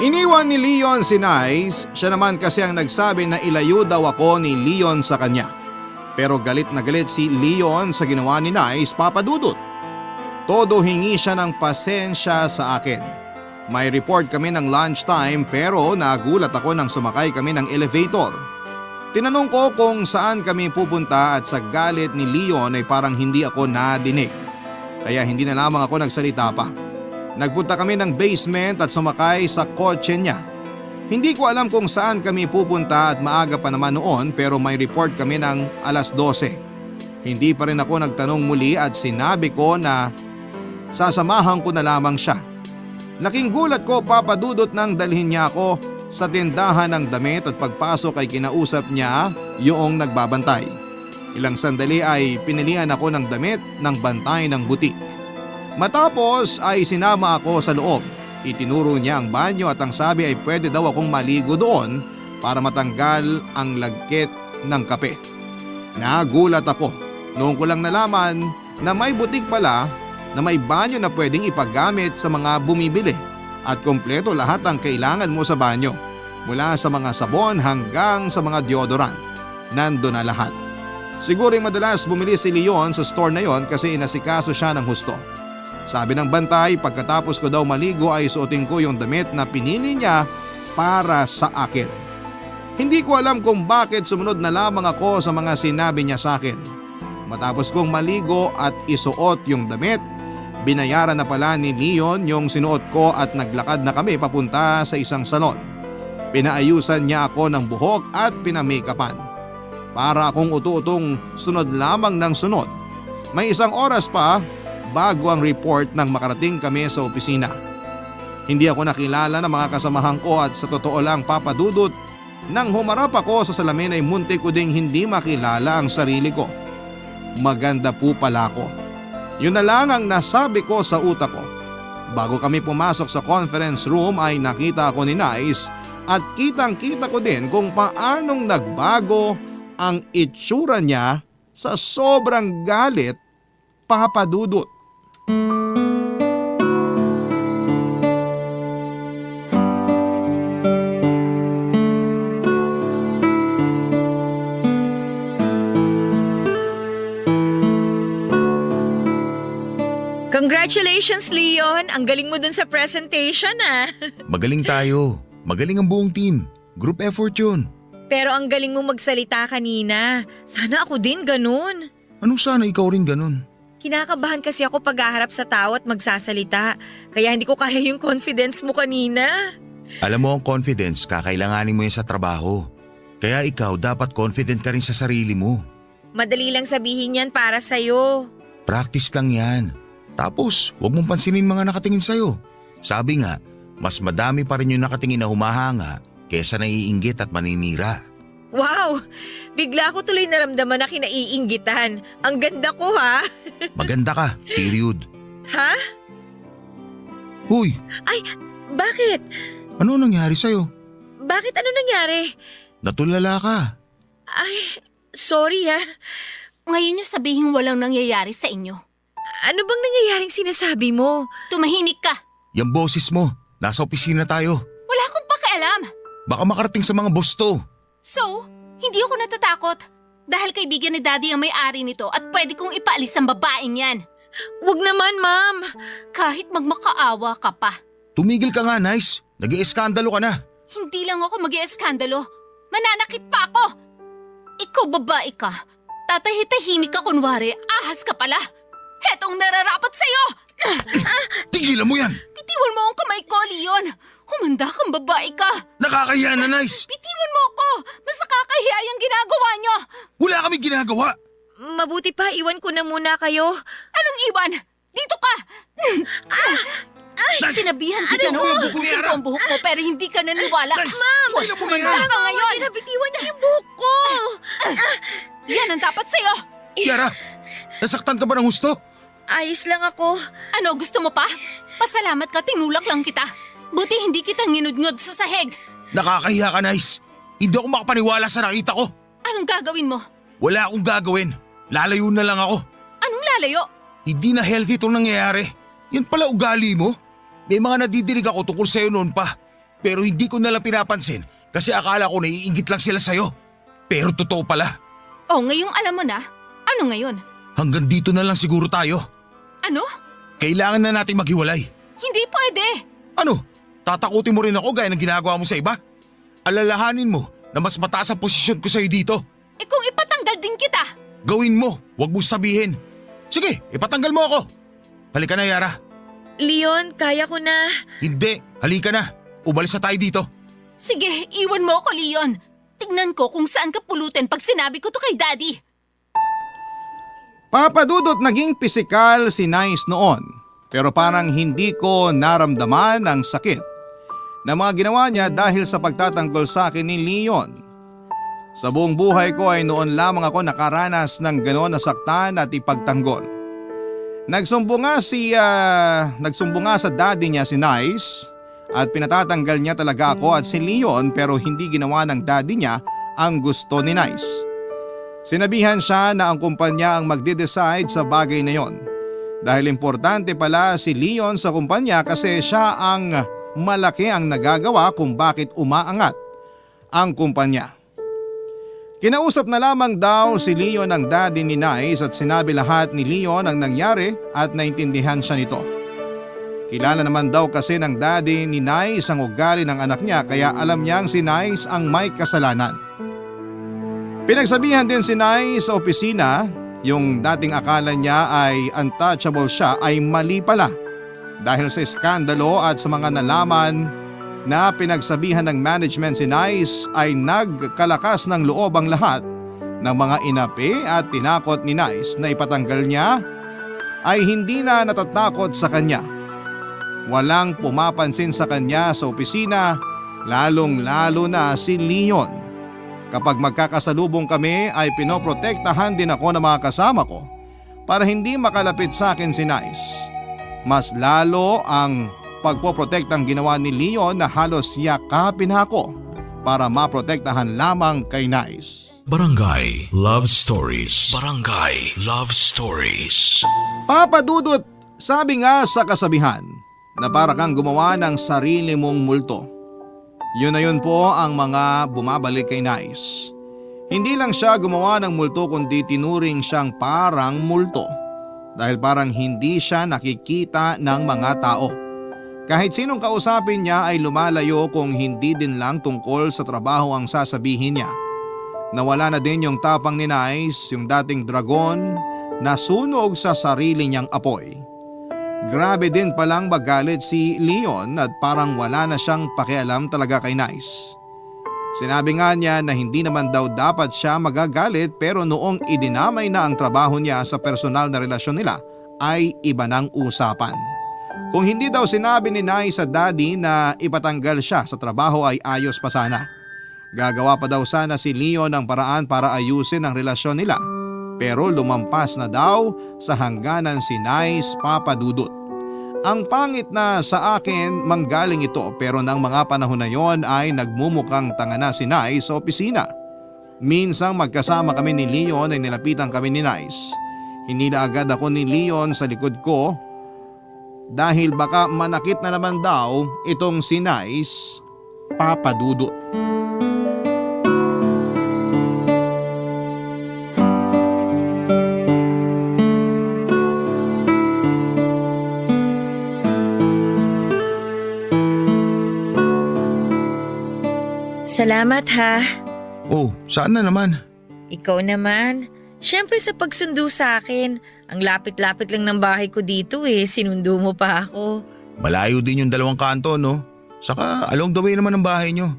Iniwan ni Leon si Nice, siya naman kasi ang nagsabi na ilayo daw ako ni Leon sa kanya. Pero galit na galit si Leon sa ginawa ni Nice, Papa Dudut. Todo hingi siya ng pasensya sa akin. May report kami ng lunchtime pero nagulat ako nang sumakay kami ng elevator. Tinanong ko kung saan kami pupunta at sa galit ni Leon ay parang hindi ako nadinig. Kaya hindi na lamang ako nagsalita pa. Nagpunta kami ng basement at sumakay sa kotse niya. Hindi ko alam kung saan kami pupunta at maaga pa naman noon pero may report kami ng alas 12. Hindi pa rin ako nagtanong muli at sinabi ko na sasamahan ko na lamang siya. Laking gulat ko, Papa Dudut, nang dalhin niya ako sa tindahan ng damit at pagpasok ay kinausap niya yung nagbabantay. Ilang sandali ay pinilian ako ng damit ng bantay ng butik. Matapos ay sinama ako sa loob. Itinuro niya ang banyo at ang sabi ay pwede daw akong maligo doon para matanggal ang lagkit ng kape. Nagulat ako. Noon ko lang nalaman na may butik pala na may banyo na pwedeng ipagamit sa mga bumibili at kompleto lahat ang kailangan mo sa banyo. Mula sa mga sabon hanggang sa mga deodorant. Nando na lahat. Siguro madalas bumili si Leon sa store na yon kasi inasikaso siya ng husto. Sabi ng bantay, pagkatapos ko daw maligo ay suotin ko yung damit na pinili niya para sa akin. Hindi ko alam kung bakit sumunod na lamang ako sa mga sinabi niya sa akin. Matapos kong maligo at isuot yung damit, binayaran na pala ni Leon yung sinuot ko at naglakad na kami papunta sa isang salon. Pinaayusan niya ako ng buhok at pinamakapan. Para akong utu-utong sunod lamang ng sunod. May isang oras pa bago ang report nang makarating kami sa opisina. Hindi ako nakilala ng mga kasamahan ko at sa totoo lang, Papa Dudut, nang humarap ako sa salamin ay muntik ko ding hindi makilala ang sarili ko. Maganda po pala ako. Yun na lang ang nasabi ko sa utak ko. Bago kami pumasok sa conference room ay nakita ako ni Nice at kitang-kita ko din kung paanong nagbago ang itsura niya sa sobrang galit, Papa Dudut. Congratulations, Leon! Ang galing mo dun sa presentation, ah. Magaling tayo. Magaling ang buong team. Group effort yun. Pero ang galing mo magsalita kanina. Sana ako din ganun. Anong sana ikaw rin ganun? Kinakabahan kasi ako paghaharap sa tao at magsasalita. Kaya hindi ko kaya yung confidence mo kanina. Alam mo, ang confidence, kakailanganin mo yan sa trabaho. Kaya ikaw dapat confident ka rin sa sarili mo. Madali lang sabihin yan para sa'yo. Practice lang yan. Tapos, huwag mong pansinin mga nakatingin sa'yo. Sabi nga, mas madami pa rin yung nakatingin na humahanga kesa naiinggit at maninira. Wow! Bigla ko tuloy naramdaman na kinaiinggitan. Ang ganda ko, ha? Maganda ka, period. Ha? Huy, Ay, bakit? ano nangyari sa'yo? Bakit ano nangyari? Natulala ka. Ay, sorry, ha? Ngayon yung sabihin walang nangyayari sa inyo. Ano bang nangyayaring sinasabi mo? Tumahimik ka. Yung boses mo, nasa opisina tayo. Wala akong pakialam. Baka makarating sa mga boss to. So, hindi ako natatakot. Dahil kaibigan ni Daddy ang may-ari nito at pwede kong ipaalis ang babaeng yan. Wag naman, ma'am. Kahit magmakaawa ka pa. Tumigil ka nga, Nice. Nag-ieskandalo ka na. Hindi lang ako mag-ieskandalo. Mananakit pa ako. Ikaw babae ka. Tatahitahimik ka kunwari, ahas ka pala. Hetong nararapat sa'yo! Tigilan mo yan! Bitiwan mo ang kamay ko, Leon. Humanda kang babae ka. Nakakahiya na, Nice. Bitiwan mo ako. Mas nakakahiya yung ginagawa nyo. Wala kami ginagawa. Mabuti pa, iwan ko na muna kayo. Anong iwan? Dito ka! Nice. Sinabihan kita Ano nung mo? mabubusin Kuya ko ang buhok mo pero hindi ka naniwala. Nice. Ma'am! Tigilan mo Sumanda yan. ka ngayon! Nabitiwan niyo yung buhok ko. Yan ang dapat sa'yo! Yara, nasaktan ka ba ng husto? Ayos lang ako. Ano, gusto mo pa? Pasalamat ka, tinulak lang kita. Buti hindi kita nginudngod sa sahig. Nakakahiya ka, Nice. Hindi ako makapaniwala sa nakita ko. Anong gagawin mo? Wala akong gagawin. Lalayo na lang ako. Anong lalayo? Hindi na healthy itong nangyayari. Yan pala ugali mo. May mga nadidinig ako tungkol sa'yo noon pa. Pero hindi ko nalang pinapansin kasi akala ko naiinggit lang sila sa'yo. Pero totoo pala. Oh, ngayong alam mo na. Ano ngayon? Hanggang dito na lang siguro tayo. Ano? Kailangan na nating maghiwalay. Hindi pwede. Ano? Tatakutin mo rin ako gaya ng ginagawa mo sa iba? Alalahanin mo na mas mataas ang posisyon ko sa'yo dito. Eh kung ipatanggal din kita. Gawin mo, wag mo sabihin. Sige, ipatanggal mo ako. Halika na, Yara. Leon, kaya ko na. Hindi, halika na. Umalis na tayo dito. Sige, iwan mo ako, Leon. Tignan ko kung saan ka pulutin pag sinabi ko to kay Daddy. Papadudot naging pisikal si Nice noon pero parang hindi ko naramdaman ang sakit na mga ginawa niya dahil sa pagtatanggol sa akin ni Leon. Sa buong buhay ko ay noon lamang ako nakaranas ng gano'n na saktan at ipagtanggol. Nagsumbong nga sa daddy niya si Nice at pinatatanggal niya talaga ako at si Leon pero hindi ginawa ng daddy niya ang gusto ni Nice. Sinabihan siya na ang kumpanya ang magde-decide sa bagay na yon. Dahil importante pala si Leon sa kumpanya kasi siya ang malaki ang nagagawa kung bakit umaangat ang kumpanya. Kinausap na lamang daw si Leon ang daddy ni Nice at sinabi lahat ni Leon ang nangyari at naintindihan siya nito. Kilala naman daw kasi ng daddy ni Nice ang ugali ng anak niya kaya alam niyang si Nice ang may kasalanan. Pinagsabihan din si Nice sa opisina, yung dating akala niya ay untouchable siya ay mali pala. Dahil sa iskandalo at sa mga nalaman na pinagsabihan ng management si Nice ay nagkalakas ng loob ang lahat ng mga inapi at tinakot ni Nice na ipatanggal niya ay hindi na natatakot sa kanya. Walang pumapansin sa kanya sa opisina, lalong-lalo na si Leon. Kapag magkakasalubong kami ay pinoprotektahan din ako ng mga kasama ko para hindi makalapit sa akin si Nice. Mas lalo ang pagpoprotektang ginawa ni Leon na halos yakapin ako para maprotektahan lamang kay Nice. Barangay Love Stories. Barangay Love Stories. Papadudot, sabi nga sa kasabihan na para kang gumawa ng sarili mong multo. Yun na yun po ang mga bumabalik kay Nice. Hindi lang siya gumawa ng multo kundi tinuring siyang parang multo dahil parang hindi siya nakikita ng mga tao. Kahit sinong kausapin niya ay lumalayo kung hindi din lang tungkol sa trabaho ang sasabihin niya. Nawala na din yung tapang ni Nice, yung dating dragon na sunog sa sarili niyang apoy. Grabe din palang magalit si Leon at parang wala na siyang pakialam talaga kay Nice. Sinabi nga niya na hindi naman daw dapat siya magagalit pero noong idinamay na ang trabaho niya sa personal na relasyon nila ay iba ng usapan. Kung hindi daw sinabi ni Nice sa daddy na ipatanggal siya sa trabaho ay ayos pa sana. Gagawa pa daw sana si Leon ng paraan para ayusin ang relasyon nila. Pero lumampas na daw sa hangganan si Nice, Papadudot. Ang pangit na sa akin manggaling ito pero ng mga panahon na yon ay nagmumukhang tanga na si Nice sa opisina. Minsang magkasama kami ni Leon ay nilapitan kami ni Nice. Hinila agad ako ni Leon sa likod ko dahil baka manakit na naman daw itong si Nice, Papa Dudut. Salamat ha. Oh, saan na naman? Ikaw naman. Siyempre sa pagsundo sa akin. Ang lapit-lapit lang ng bahay ko dito sinundo mo pa ako. Malayo din yung 2 kanto, no? Saka along the way naman ng bahay nyo.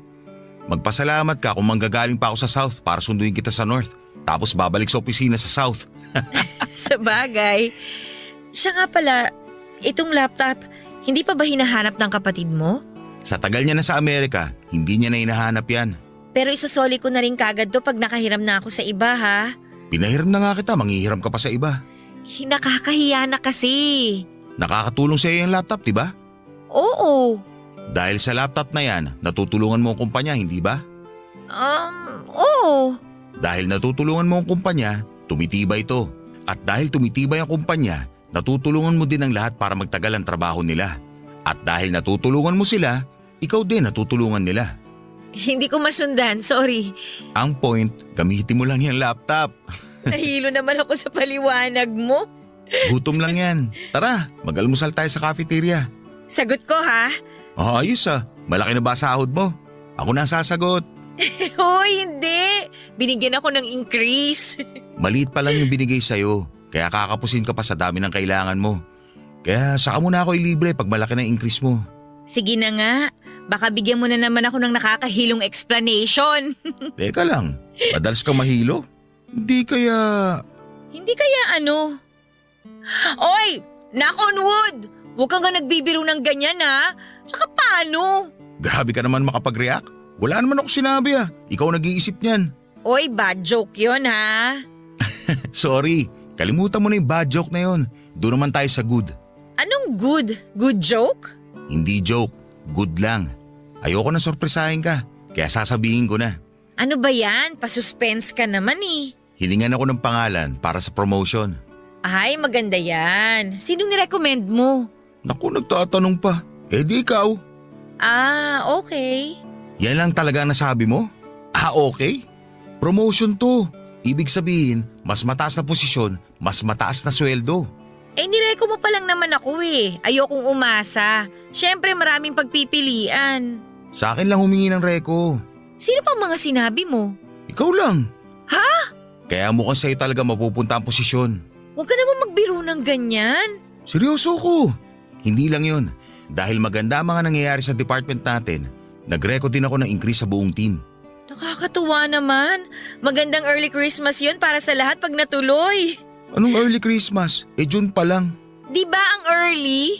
Magpasalamat ka kung manggagaling pa ako sa south para sunduin kita sa north. Tapos babalik sa opisina sa south. Sa bagay. Siya nga pala, itong laptop, hindi pa ba hinahanap ng kapatid mo? Sa tagal niya na sa Amerika, hindi niya na hinahanap yan. Pero isusoli ko na rin kagad to pag nakahiram na ako sa iba ha. Pinahiram na nga kita, manghihiram ka pa sa iba. Nakakahiya na kasi. Nakakatulong sa iyo yung laptop, di ba? Oo. Dahil sa laptop na yan, natutulungan mo ang kumpanya, hindi ba? Oo. Dahil natutulungan mo ang kumpanya, tumitibay ito. At dahil tumitibay ang kumpanya, natutulungan mo din ang lahat para magtagal ang trabaho nila. At dahil natutulungan mo sila, ikaw din natutulungan nila. Hindi ko masundan, sorry. Ang point, gamitin mo lang yung laptop. Nahilo naman ako sa paliwanag mo. Gutom lang yan. Tara, mag-almusal tayo sa cafeteria. Sagot ko ha. Ayos malaki na ba sahod mo? Ako na sasagot. Hoy, hindi. Binigyan ako ng increase. Maliit pa lang yung binigay sa'yo, kaya kakapusin ka pa sa dami ng kailangan mo. Kaya saka mo na ako ilibre pag malaki na increase mo. Sige na nga. Baka bigyan mo na naman ako ng nakakahilong explanation. Teka lang, madalas kang mahilo? Hindi kaya… Hindi kaya ano? Oy! Knock on wood! Huwag kang nga nagbibiro ng ganyan ha. Tsaka paano? Grabe ka naman makapag-react. Wala naman ako sinabi Ikaw nag-iisip niyan. Oy, bad joke yun ha. Sorry, kalimutan mo na yung bad joke na yun. Doon naman tayo sa good. Anong good? Good joke? Hindi joke, good lang. Ayoko na sorpresahin ka, kaya sasabihin ko na. Ano ba yan? Pasuspense ka naman Hilingan ako ng pangalan para sa promotion. Ay, maganda yan. Sinong nirecommend mo? Naku, nagtatanong pa. Di ikaw. Okay. Yan lang talaga ang nasabi mo? Okay? Promotion to. Ibig sabihin, mas mataas na posisyon, mas mataas na sweldo. Nireko mo pa lang naman ako Ayokong umasa. Siyempre maraming pagpipilian. Sa akin lang humingi ng reko. Sino pang mga sinabi mo? Ikaw lang. Ha? Kaya mukhang sa'yo talaga mapupunta ang posisyon. Huwag ka naman magbiro ng ganyan. Seryoso ko. Hindi lang yun. Dahil maganda ang mga nangyayari sa department natin, nag-reko din ako ng increase sa buong team. Nakakatuwa naman. Magandang early Christmas yun para sa lahat pag natuloy. Anong early Christmas? June pa lang. Di ba ang early?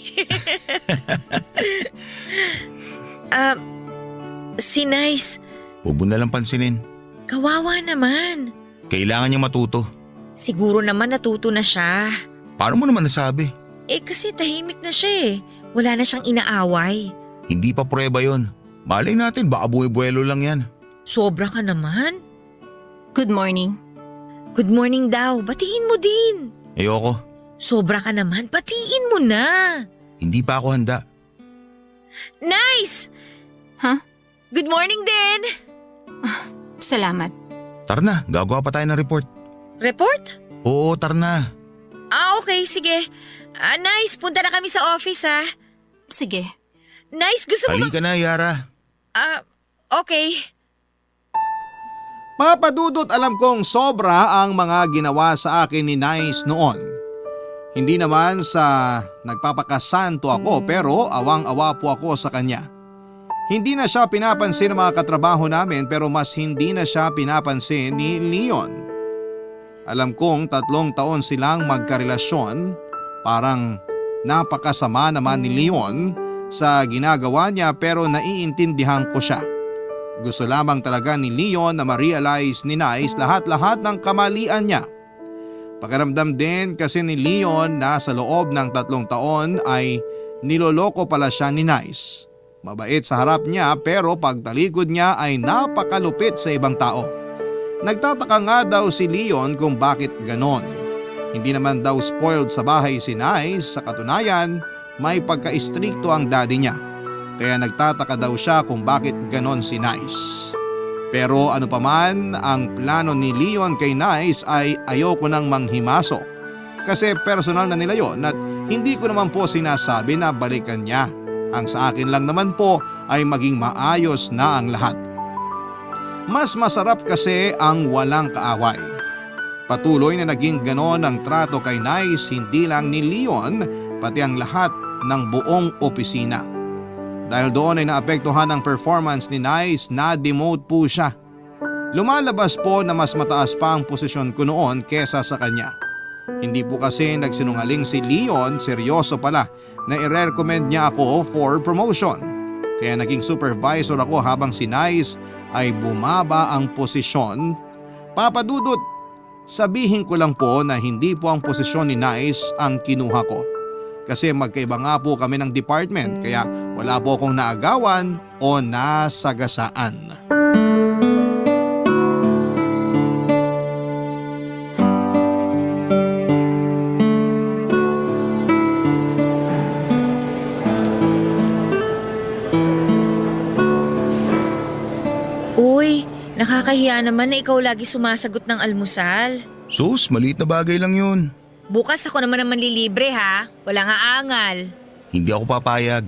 Si Nice, Huwag mo na lang pansinin. kawawa naman. Kailangan niya matuto. Siguro naman natuto na siya. Paano mo naman nasabi? Kasi tahimik na siya Wala na siyang inaaway. Hindi pa prueba yon. Malay natin baka buwe-buwelo lang yan. Sobra ka naman. Good morning. Good morning daw, batiin mo din. Ayoko. Sobra ka naman, batiin mo na. Hindi pa ako handa. Nice! Huh? Good morning din! Salamat. Tara na, gagawa pa tayo ng report. Report? Oo, tara na. Okay, sige. Nice, punta na kami sa office Sige. Nice, gusto mo Halika na, Yara. Okay. Papa Dudut, alam kong sobra ang mga ginawa sa akin ni Nice noon. Hindi naman sa nagpapakasanto ako pero awang-awa po ako sa kanya. Hindi na siya pinapansin ng mga katrabaho namin pero mas hindi na siya pinapansin ni Leon. Alam kong 3 taon silang magkarelasyon, parang napakasama naman ni Leon sa ginagawa niya pero naiintindihan ko siya. Gusto lamang talaga ni Leon na ma-realize ni Nice lahat-lahat ng kamalian niya. Pakiramdam din kasi ni Leon na sa loob ng 3 taon ay niloloko pala siya ni Nice. Mabait sa harap niya pero pagtalikod niya ay napakalupit sa ibang tao. Nagtataka nga daw si Leon kung bakit ganon. Hindi naman daw spoiled sa bahay si Nice, sa katunayan may pagka-istrikto ang daddy niya. Kaya nagtataka daw siya kung bakit ganon si Nice. Pero ano pa man ang plano ni Leon kay Nice ay ayoko nang manghimasok. Kasi personal na nila yon at hindi ko naman po sinasabi na balikan niya. Ang sa akin lang naman po ay maging maayos na ang lahat. Mas masarap kasi ang walang kaaway. Patuloy na naging ganon ang trato kay Nice, hindi lang ni Leon pati ang lahat ng buong opisina. Dahil doon ay naapektuhan ang performance ni Nice, na-demote po siya. Lumalabas po na mas mataas pa ang posisyon ko noon kesa sa kanya. Hindi po kasi nagsinungaling si Leon, seryoso pala na i-recommend niya ako for promotion. Kaya naging supervisor ako habang si Nice ay bumaba ang posisyon. Papa Dudut, sabihin ko lang po na hindi po ang posisyon ni Nice ang kinuha ko. Kasi magkaiba nga po kami ng department kaya wala po akong naagawan o nasagasaan. Uy, nakakahiya naman na ikaw lagi sumasagot ng almusal. Sus, maliit na bagay lang yun. Bukas ako naman ang manlilibre ha, walang aangal. Hindi ako papayag.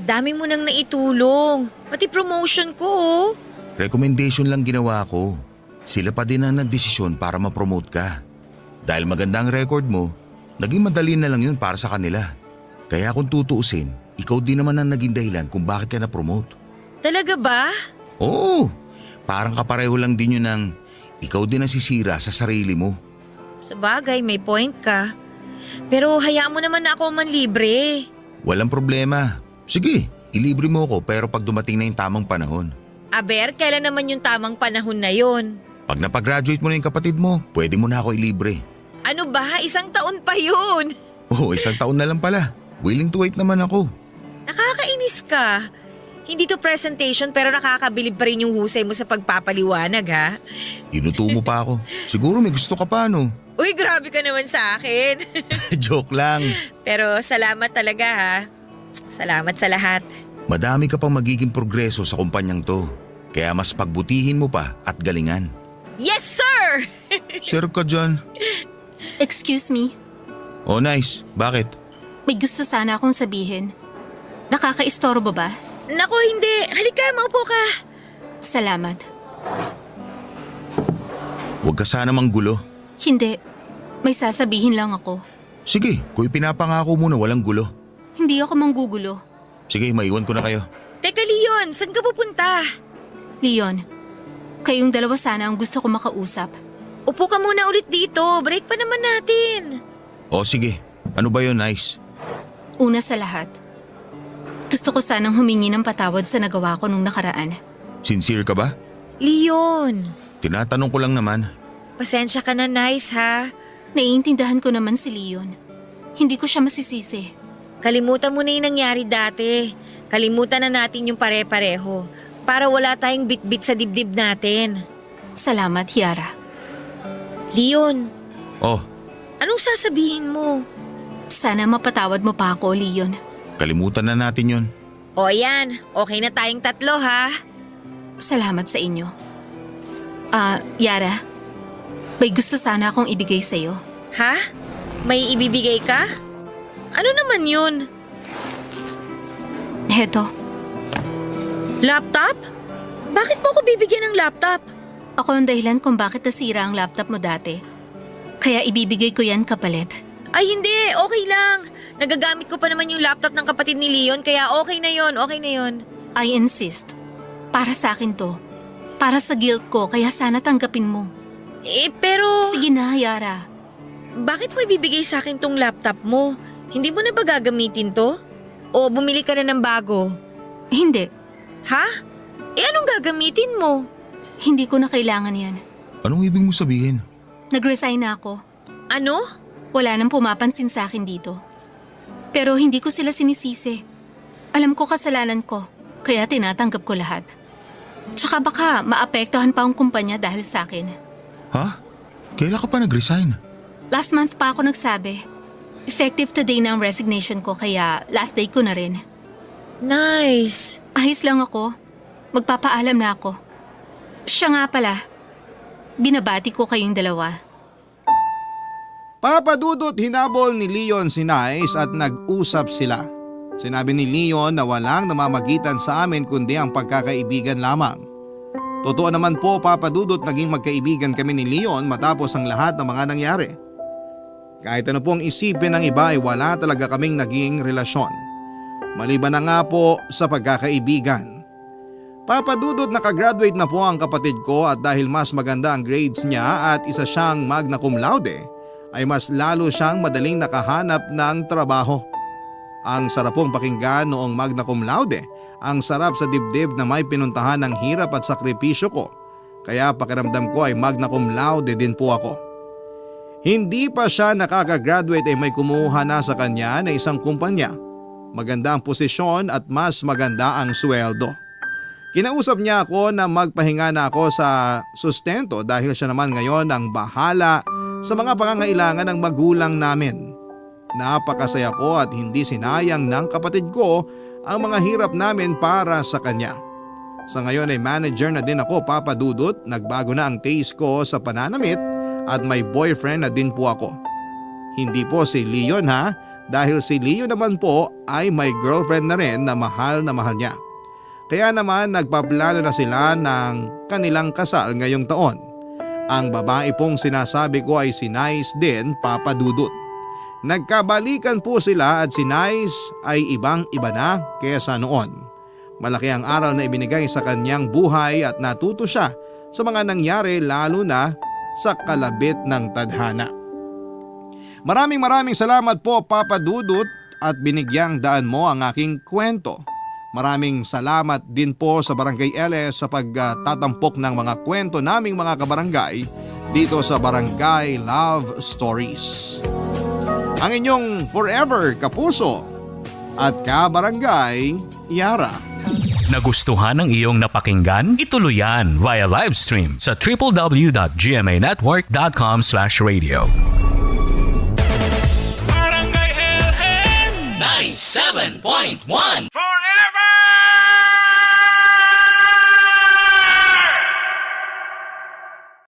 Dami mo nang naitulong, pati promotion ko oh. Recommendation lang ginawa ko. Sila pa din ang nagdesisyon para ma-promote ka. Dahil maganda ang record mo, naging madali na lang yun para sa kanila. Kaya kung tutuusin, ikaw din naman ang naging dahilan kung bakit ka na-promote. Talaga ba? Oo, parang kapareho lang din yun ng ikaw din ang sisira sa sarili mo. Sa bagay, may point ka. Pero hayaan mo naman na ako manlibre. Walang problema. Sige, ilibre mo ko pero pag dumating na yung tamang panahon. Aber, kailan naman yung tamang panahon na yon? Pag napag-graduate mo na yung kapatid mo, pwede mo na ako ilibre. Ano ba? 1 taon pa yun. Oo, 1 taon na lang pala. Willing to wait naman ako. Nakakainis ka. Hindi to presentation pero nakakabilib pa rin yung husay mo sa pagpapaliwanag ha. Inuto mo pa ako. Siguro may gusto ka pa, no? Uy, grabe ka naman sa akin. Joke lang. Pero salamat talaga ha. Salamat sa lahat. Madami ka pang magiging progreso sa kumpanyang to. Kaya mas pagbutihin mo pa at galingan. Yes, sir! Sir ka dyan. Excuse me, Oh, nice. Bakit? may gusto sana akong sabihin. Nakakaistorbo ba? Nako, hindi. Halika, maupo ka. Salamat. Huwag ka sana manggulo. Hindi, may sasabihin lang ako. Sige, kung ipinapangako mo na walang gulo. Hindi ako manggugulo. Sige, maiwan ko na kayo. Teka, Leon, saan ka pupunta? Leon, kayong dalawa sana ang gusto ko makausap. Upo ka muna ulit dito. Break pa naman natin. O sige, ano ba yun, Nice? Una sa lahat, gusto ko sanang humingi ng patawad sa nagawa ko nung nakaraan. Sincere ka ba? Leon, Tinatanong ko lang naman. pasensya ka na, Nice ha. Naiintindihan ko naman si Leon. Hindi ko siya masisisi. Kalimutan mo na yung nangyari dati. Kalimutan na natin yung pare-pareho para wala tayong bit-bit sa dibdib natin. Salamat, Yara. Leon, Oh, anong sasabihin mo? Sana mapatawad mo pa ako, Leon. kalimutan na natin yun. O yan, okay na tayong tatlo ha. Salamat sa inyo. Yara, may gusto sana akong ibigay sa'yo. Ha? May ibibigay ka? Ano naman yun? Heto, Laptop? Bakit mo ako bibigyan ng laptop? ako ang dahilan kung bakit nasira ang laptop mo dati. Kaya ibibigay ko yan kapalit. Ay hindi, okay lang. Nagagamit ko pa naman yung laptop ng kapatid ni Leon kaya okay na yon, okay na yon. I insist. Para sa akin to. Para sa guilt ko, kaya sana tanggapin mo. Pero Sige na, Yara. bakit mo ibibigay sa akin tong laptop mo? Hindi mo na ba gagamitin to? O bumili ka na ng bago? Hindi. Ha? Anong gagamitin mo? Hindi ko na kailangan yan. Anong ibig mo sabihin? Nag-resign na ako. Ano? Wala nang pumapansin sa akin dito. Pero hindi ko sila sinisisi. Alam ko kasalanan ko, kaya tinatanggap ko lahat. Tsaka baka maapektuhan pa ang kumpanya dahil sa akin. Ha? Kailan ka pa nag-resign? Last month pa ako nagsabi. Effective today na ang resignation ko kaya last day ko na rin. Nice. Ayos lang ako. Magpapaalam na ako. Siya nga pala. Binabati ko kayong dalawa. Papa Dudut, hinabol ni Leon si Nice at nag-usap sila. Sinabi ni Leon na walang namamagitan sa amin kundi ang pagkakaibigan lamang. Totoo naman po, Papa Dudut, naging magkaibigan kami ni Leon matapos ang lahat ng mga nangyari. Kahit ano pong isipin ng iba ay wala talaga kaming naging relasyon. Maliban na nga po sa pagkakaibigan. Papa Dudut, nakagraduate na po ang kapatid ko at dahil mas maganda ang grades niya at isa siyang magna cum laude, ay mas lalo siyang madaling nakahanap ng trabaho. Ang sarap pong pakinggan noong magna cum laude, ang sarap sa dibdib na may pinuntahan ng hirap at sakripisyo ko. Kaya pakiramdam ko ay magna cum laude din po ako. Hindi pa siya nakakagraduate ay may kumuha na sa kanya na isang kumpanya. Maganda ang posisyon at mas maganda ang sweldo. Kinausap niya ako na magpahinga na ako sa sustento dahil siya naman ngayon ang bahala sa mga pangangailangan ng magulang namin. Napakasaya ko at hindi sinayang ng kapatid ko ang mga hirap namin para sa kanya. Sa ngayon ay manager na din ako, Papa Dudut. Nagbago na ang taste ko sa pananamit at may boyfriend na din po ako. Hindi po si Leon ha, dahil si Leon naman po ay may girlfriend na rin na mahal niya. Kaya naman nagpaplano na sila ng kanilang kasal ngayong taon. Ang babae pong sinasabi ko ay si Nice din, Papa Dudut. Nagkabalikan po sila at si Nice ay ibang-iba na kaysa noon. Malaki ang aral na ibinigay sa kanyang buhay at natuto siya sa mga nangyari lalo na sa kalabit ng tadhana. Maraming salamat po, Papa Dudut, at binigyang daan mo ang aking kwento. Maraming salamat din po sa Barangay LS sa pagtatampok ng mga kwento naming mga kabarangay dito sa Barangay Love Stories. Ang inyong forever kapuso at kabarangay, Yara. Nagustuhan ng iyong napakinggan? Ituloy yan via live stream sa www.gmanetwork.com/radio. Barangay LS 97.1 Forever